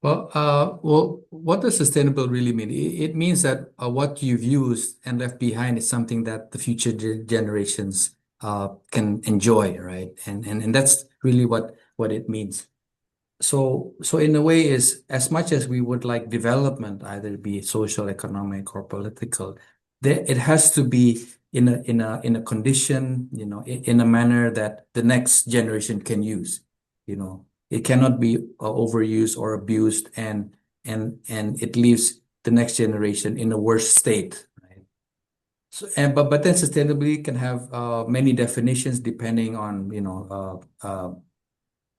Well, what does sustainable really mean? It means that what you've used and left behind is something that the future generations can enjoy, right? And that's really what it means. So in a way, is as much as we would like development, either be social, economic, or political, it has to be in a condition, in a manner that the next generation can use. It cannot be overused or abused, and it leaves the next generation in a worse state, right? So, but then sustainability can have many definitions depending on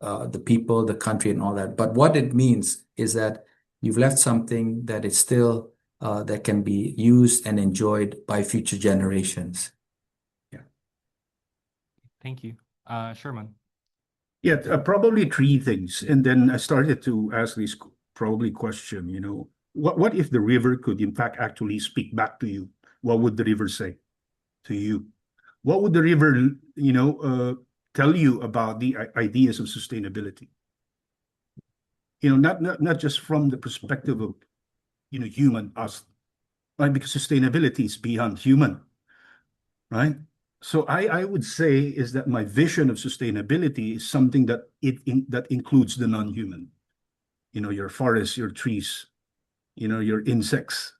the people, the country, and all that. But what it means is that you've left something that is still that can be used and enjoyed by future generations.
Yeah.
Thank you. Sherman?
Yeah, probably three things. And then I started to ask this probably question, what if the river could in fact actually speak back to you? What would the river say to you? What would the river, tell you about the ideas of sustainability? Not just from the perspective of, human, us, right? Because sustainability is beyond human, right? So I would say is that my vision of sustainability is something that that includes the non-human, your forests, your trees, your insects,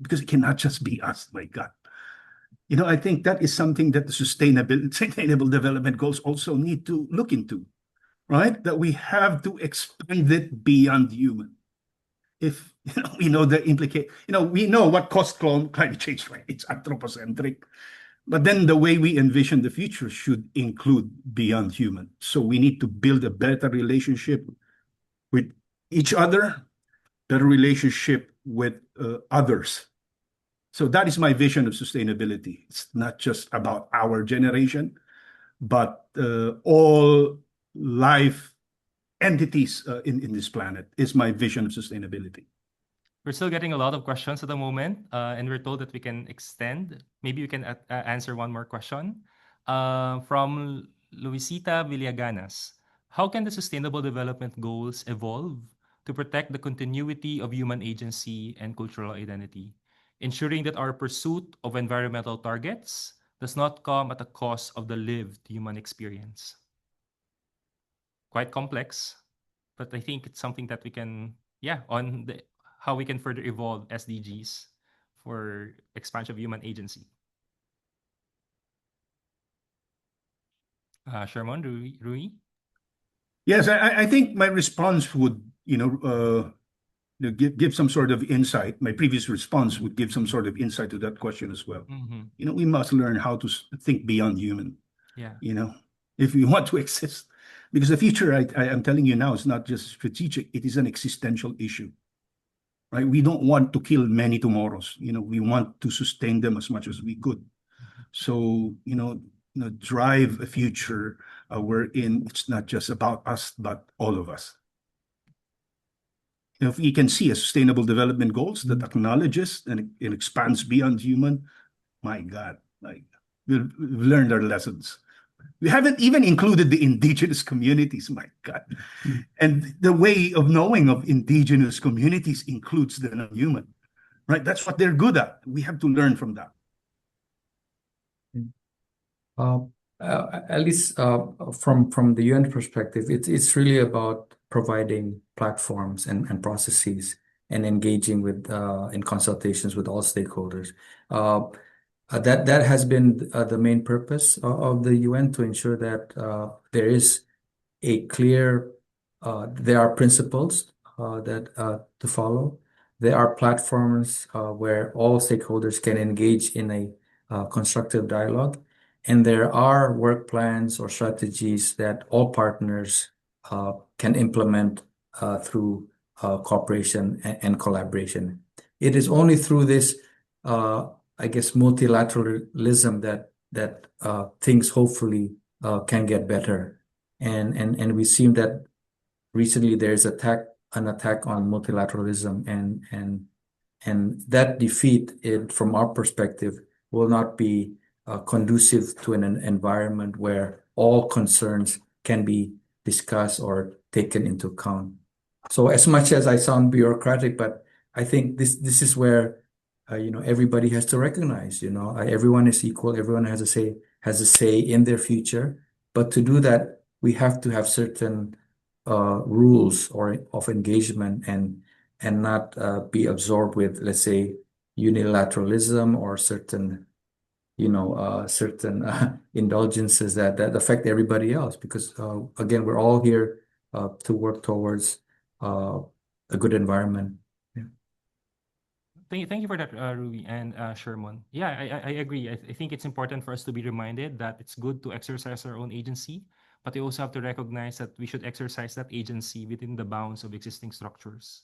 because it cannot just be us, my God. I think that is something that the sustainable development goals also need to look into, right? That we have to expand it beyond human. If we know the we know what caused climate change, right? It's anthropocentric. But then the way we envision the future should include beyond human. So we need to build a better relationship with each other, better relationship with others. So that is my vision of sustainability. It's not just about our generation, but all life entities in this planet is my vision of sustainability.
We're still getting a lot of questions at the moment, and we're told that we can extend. Maybe we can answer one more question from Luisita Villaganas. How can the Sustainable Development Goals evolve to protect the continuity of human agency and cultural identity, ensuring that our pursuit of environmental targets does not come at the cost of the lived human experience? Quite complex, but I think it's something that we can, on the how we can further evolve SDGs for expansion of human agency. Sherman, Rui?
Yes, I think my response would, give some sort of insight. My previous response would give some sort of insight to that question as well.
Mm-hmm.
We must learn how to think beyond human.
Yeah.
If we want to exist, because the future, I am telling you now, is not just strategic; it is an existential issue. Right? We don't want to kill many tomorrows. We want to sustain them as much as we could. So, drive a future wherein it's not just about us, but all of us. If we can see a sustainable development goals that acknowledges and it expands beyond human, my God, we've learned our lessons. We haven't even included the indigenous communities, my God. And the way of knowing of indigenous communities includes the non-human, right? That's what they're good at. We have to learn from that.
At least from the UN perspective, it's really about providing platforms and processes and engaging with in consultations with all stakeholders. That has been the main purpose of the UN, to ensure that there is a clear, there are principles that to follow. There are platforms where all stakeholders can engage in a constructive dialogue. And there are work plans or strategies that all partners can implement through cooperation and collaboration. It is only through this, I guess, multilateralism that things hopefully can get better. And we seem that recently there's an attack on multilateralism, and that defeat, from our perspective, will not be conducive to an environment where all concerns can be discussed or taken into account. So as much as I sound bureaucratic, but I think this is where everybody has to recognize, everyone is equal, everyone has a say in their future. But to do that, we have to have certain rules of engagement and not be absorbed with, let's say, unilateralism or certain indulgences that affect everybody else. Because again, we're all here to work towards a good environment.
Thank you for that, Rui and Sherman. Yeah, I agree. I think it's important for us to be reminded that it's good to exercise our own agency, but we also have to recognize that we should exercise that agency within the bounds of existing structures.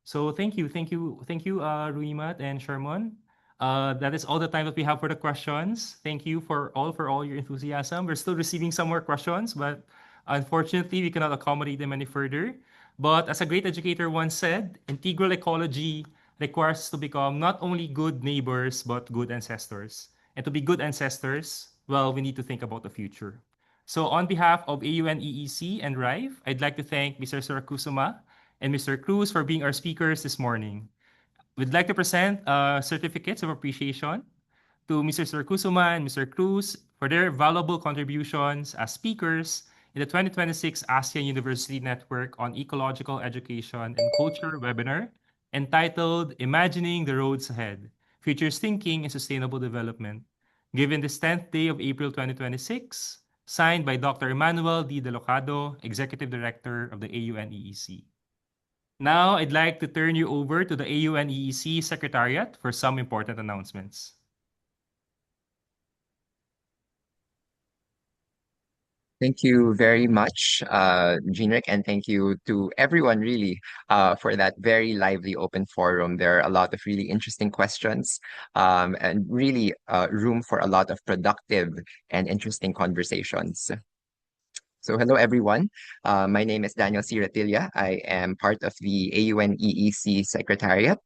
So thank you, Rui Mat and Sherman. That is all the time that we have for the questions. Thank you for all your enthusiasm. We're still receiving some more questions, but unfortunately, we cannot accommodate them any further. But as a great educator once said, integral ecology requires us to become not only good neighbors, but good ancestors. And to be good ancestors, well, we need to think about the future. So on behalf of AUN-EEC and RIFE, I'd like to thank Mr. Surakusuma and Mr. Cruz for being our speakers this morning. We'd like to present certificates of appreciation to Mr. Surakusuma and Mr. Cruz for their valuable contributions as speakers in the 2026 ASEAN University Network on Ecological Education and Culture webinar entitled Imagining the Roads Ahead, Futures Thinking and Sustainable Development, given this 10th day of April 2026, signed by Dr. Emmanuel D. Delocado, Executive Director of the AUN-EEC. Now, I'd like to turn you over to the AUN-EEC Secretariat for some important announcements.
Thank you very much, Genrick, and thank you to everyone really for that very lively open forum. There are a lot of really interesting questions and really room for a lot of productive and interesting conversations. So hello, everyone. My name is Daniel Ciratilla. I am part of the AUN-EEC Secretariat,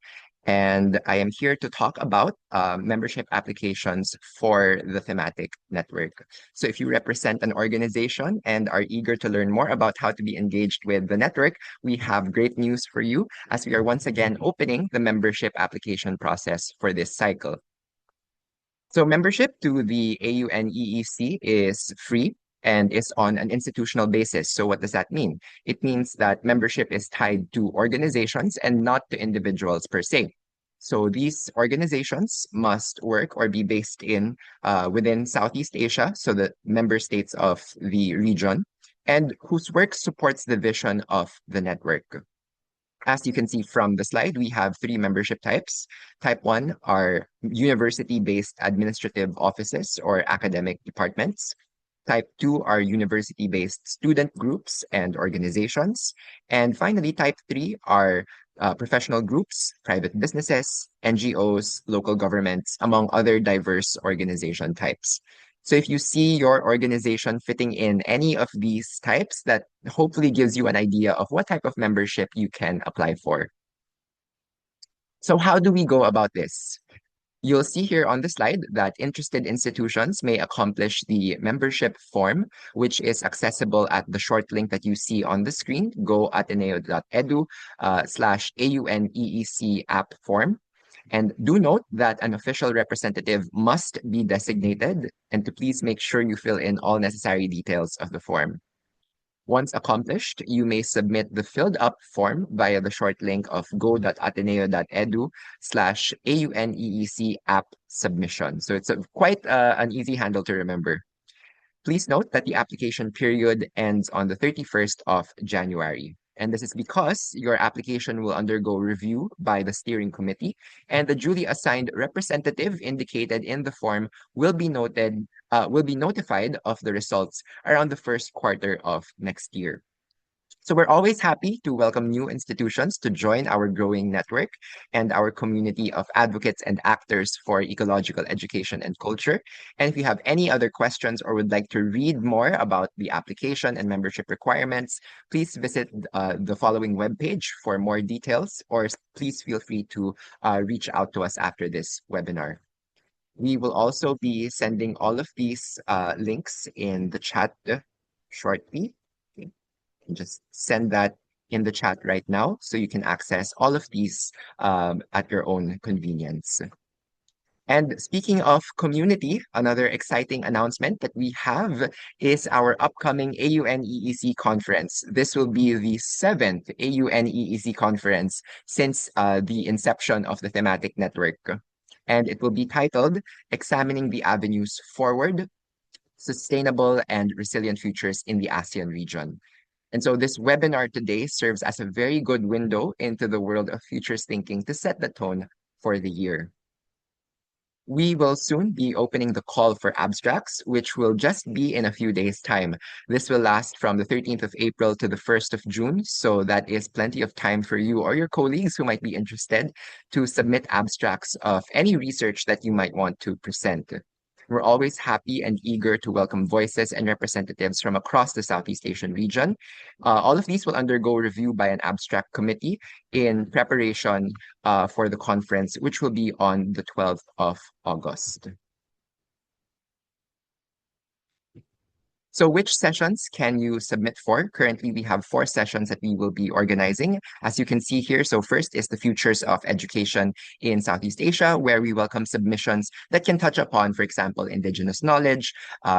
and I am here to talk about membership applications for the thematic network. So if you represent an organization and are eager to learn more about how to be engaged with the network, we have great news for you as we are once again opening the membership application process for this cycle. So membership to the AUN-EEC is free and is on an institutional basis. So what does that mean? It means that membership is tied to organizations and not to individuals per se. So these organizations must work or be based in within Southeast Asia, so the member states of the region, and whose work supports the vision of the network. As you can see from the slide, we have three membership types. Type 1 are university-based administrative offices or academic departments. Type 2 are university-based student groups and organizations. And finally, Type 3 are professional groups, private businesses, NGOs, local governments, among other diverse organization types. So if you see your organization fitting in any of these types, that hopefully gives you an idea of what type of membership you can apply for. So how do we go about this? You'll see here on the slide that interested institutions may accomplish the membership form, which is accessible at the short link that you see on the screen, go.ateneo.edu /AUN-EEC app form. And do note that an official representative must be designated and to please make sure you fill in all necessary details of the form. Once accomplished, you may submit the filled up form via the short link of go.ateneo.edu /AUN-EEC app submission. So it's quite an easy handle to remember. Please note that the application period ends on the 31st of January. And this is because your application will undergo review by the steering committee, and the duly assigned representative indicated in the form will be notified of the results around the first quarter of next year. So we're always happy to welcome new institutions to join our growing network and our community of advocates and actors for ecological education and culture. And if you have any other questions or would like to read more about the application and membership requirements, please visit the following webpage for more details, or please feel free to reach out to us after this webinar. We will also be sending all of these links in the chat shortly. Just send that in the chat right now so you can access all of these at your own convenience. And speaking of community, another exciting announcement that we have is our upcoming AUN-EEC conference. This will be the 7th AUN-EEC conference since the inception of the thematic network. And it will be titled Examining the Avenues Forward, Sustainable and Resilient Futures in the ASEAN Region. And so this webinar today serves as a very good window into the world of futures thinking to set the tone for the year. We will soon be opening the call for abstracts, which will just be in a few days' time. This will last from the 13th of April to the 1st of June, so that is plenty of time for you or your colleagues who might be interested to submit abstracts of any research that you might want to present. We're always happy and eager to welcome voices and representatives from across the Southeast Asian region. All of these will undergo review by an abstract committee in preparation for the conference, which will be on the 12th of August. So which sessions can you submit for? Currently, we have 4 sessions that we will be organizing. As you can see here, so first is the Futures of Education in Southeast Asia, where we welcome submissions that can touch upon, for example, indigenous knowledge,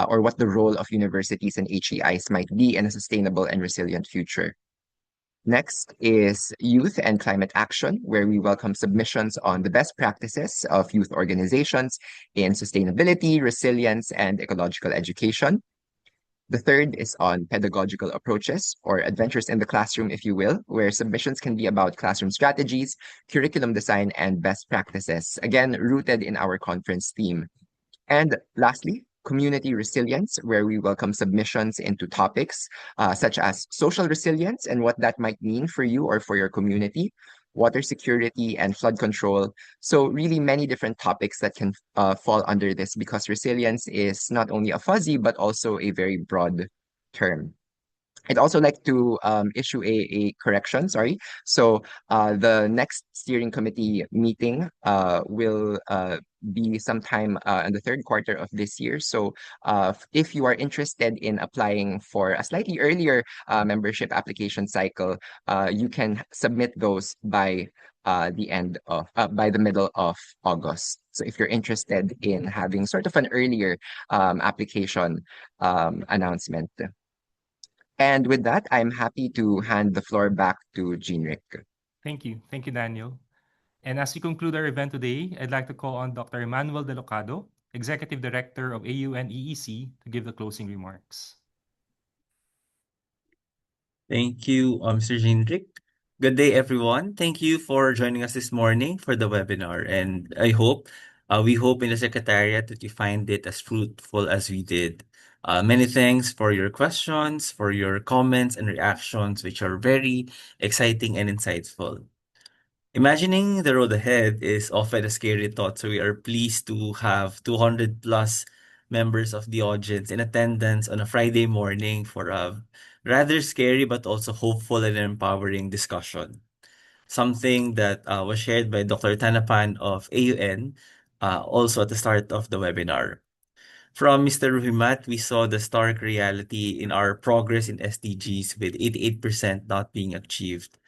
or what the role of universities and HEIs might be in a sustainable and resilient future. Next is Youth and Climate Action, where we welcome submissions on the best practices of youth organizations in sustainability, resilience, and ecological education. The third is on pedagogical approaches, or adventures in the classroom, if you will, where submissions can be about classroom strategies, curriculum design, and best practices, again, rooted in our conference theme. And lastly, community resilience, where we welcome submissions into topics such as social resilience and what that might mean for you or for your community, water security, and flood control. So really many different topics that can fall under this, because resilience is not only a fuzzy but also a very broad term. I'd also like to issue a correction, sorry. So the next steering committee meeting will be sometime in the third quarter of this year. So if you are interested in applying for a slightly earlier membership application cycle, you can submit those by by the middle of August. So if you're interested in having sort of an earlier application announcement. And with that, I'm happy to hand the floor back to Jean-Ric.
Thank you. Thank you, Daniel. And as we conclude our event today, I'd like to call on Dr. Manuel De Locado, Executive Director of AUN-EEC, to give the closing remarks.
Thank you, Mr. Jindrik. Good day, everyone. Thank you for joining us this morning for the webinar. And we hope in the Secretariat that you find it as fruitful as we did. Many thanks for your questions, for your comments and reactions, which are very exciting and insightful. Imagining the road ahead is often a scary thought, so we are pleased to have 200 plus members of the audience in attendance on a Friday morning for a rather scary but also hopeful and empowering discussion. Something that was shared by Dr. Tanapan of AUN also at the start of the webinar. From Mr. Ruhimat, we saw the stark reality in our progress in SDGs with 88% not being achieved.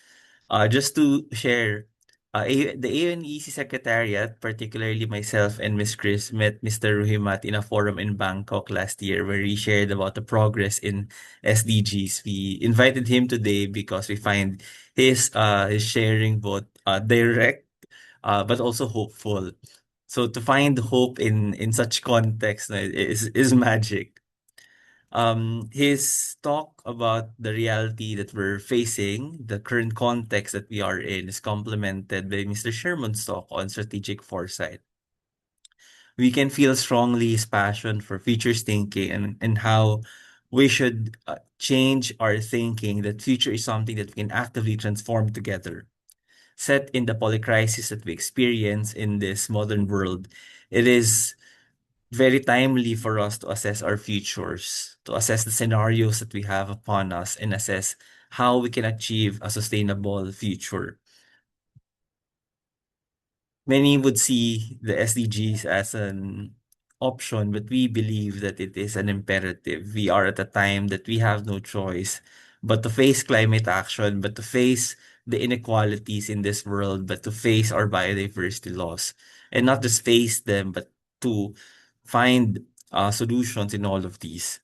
Just to share, the AUN-EEC Secretariat, particularly myself and Miss Chris, met Mr. Ruhimat in a forum in Bangkok last year where he shared about the progress in SDGs. We invited him today because we find his sharing both direct but also hopeful. So to find hope in such context is magic. His talk about the reality that we're facing, the current context that we are in, is complemented by Mr. Sherman's talk on strategic foresight. We can feel strongly his passion for futures thinking and how we should change our thinking that future is something that we can actively transform together. Set in the polycrisis that we experience in this modern world, it is very timely for us to assess our futures, to assess the scenarios that we have upon us, and assess how we can achieve a sustainable future. Many would see the SDGs as an option, but we believe that it is an imperative. We are at a time that we have no choice but to face climate action, but to face the inequalities in this world, but to face our biodiversity loss. And not just face them, but to find solutions in all of these.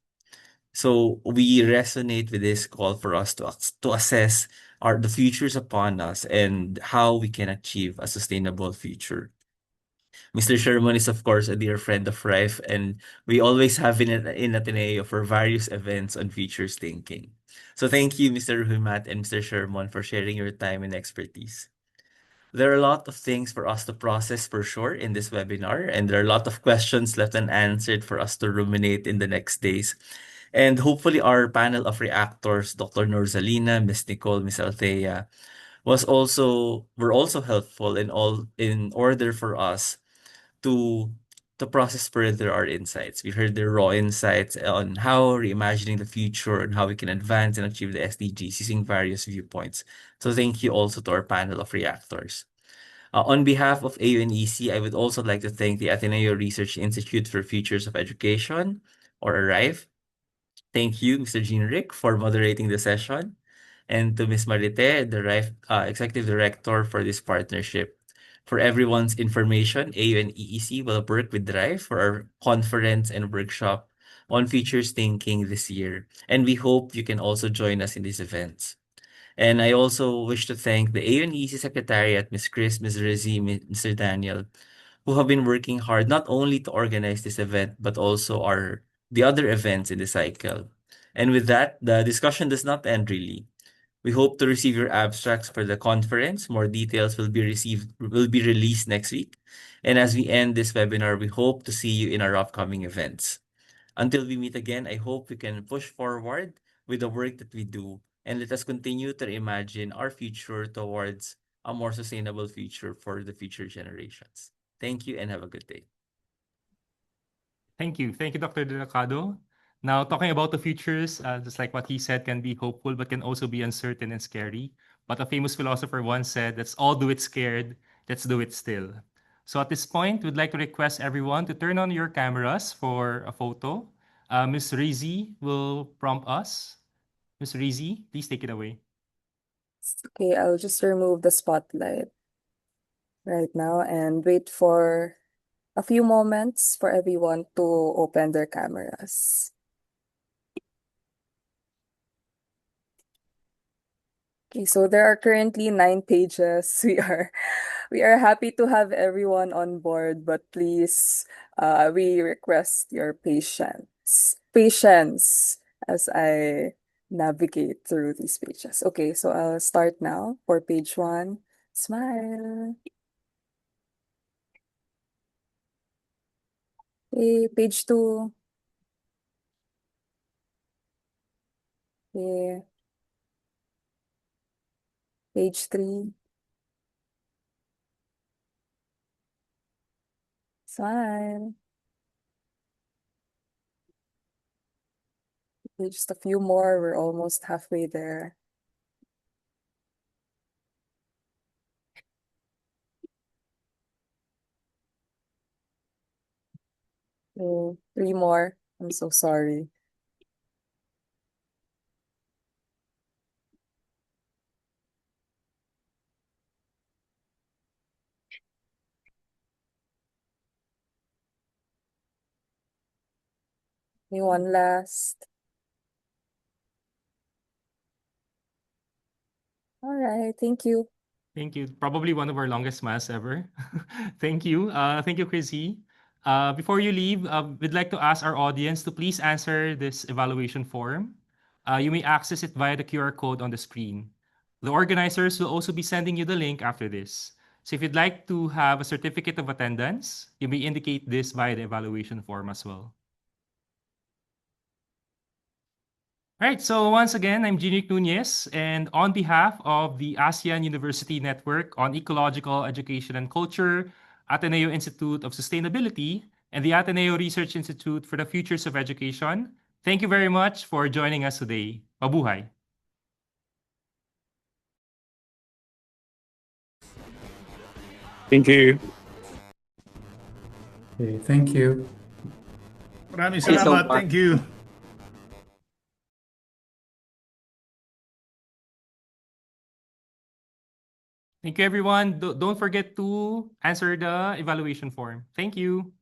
So we resonate with this call for us to assess the futures upon us and how we can achieve a sustainable future. Mr. Sherman is, of course, a dear friend of RIFE, and we always have in Ateneo for various events on futures thinking. So thank you, Mr. Ruhimat and Mr. Sherman, for sharing your time and expertise. There are a lot of things for us to process for sure in this webinar, and there are a lot of questions left unanswered for us to ruminate in the next days. And hopefully our panel of reactors, Dr. Norzalina, Ms. Nicole, Ms. Althea, were also helpful in order for us to process further our insights. We heard their raw insights on how reimagining the future and how we can advance and achieve the SDGs using various viewpoints. So thank you also to our panel of reactors. On behalf of AUN-EEC, I would also like to thank the Ateneo Research Institute for Futures of Education, or RIFE. Thank you, Mr. Jean-Ric, for moderating the session, and to Ms. Marite, the RIFE Executive Director, for this partnership. For everyone's information, AUN-EEC will work with RIFE for our conference and workshop on futures thinking this year, and we hope you can also join us in these events. And I also wish to thank the AUN-EEC Secretariat, Ms. Chris, Ms. Rizzi, Mr. Daniel, who have been working hard not only to organize this event, but also the other events in the cycle. And with that, the discussion does not end really. We hope to receive your abstracts for the conference. More details will be released next week. And as we end this webinar, we hope to see you in our upcoming events. Until we meet again, I hope we can push forward with the work that we do, and let us continue to imagine our future towards a more sustainable future for the future generations. Thank you and have a good day.
Thank you. Thank you, Dr. Delacado. Now, talking about the futures, just like what he said, can be hopeful, but can also be uncertain and scary. But a famous philosopher once said, let's all do it scared, let's do it still. So at this point, we'd like to request everyone to turn on your cameras for a photo. Ms. Rizy will prompt us. Ms. Rizy, please take it away.
Okay, I'll just remove the spotlight right now and wait for a few moments for everyone to open their cameras. Okay, so there are currently 9 pages. We are happy to have everyone on board, but please, we request your patience as I navigate through these pages. Okay, so I'll start now for page 1. Smile. Okay, page 2. Okay. Page 3. Smile. Okay, just a few more. We're almost halfway there. Okay, 3 more. I'm so sorry. Okay, one last. All right, thank you.
Thank you. Probably one of our longest mass ever. Thank you. Thank you, Chrissy. Before you leave, we'd like to ask our audience to please answer this evaluation form. You may access it via the QR code on the screen. The organizers will also be sending you the link after this. So if you'd like to have a certificate of attendance, you may indicate this via the evaluation form as well. All right, so once again, I'm Ginic Nunez, and on behalf of the ASEAN University Network on Ecological Education and Culture, Ateneo Institute of Sustainability, and the Ateneo Research Institute for the Futures of Education, thank you very much for joining us today. Mabuhay!
Thank you.
Okay, thank you.
Maraming
Thank you so
salamat.
much.
Thank you.
Thank you, everyone. Don't forget to answer the evaluation form. Thank you.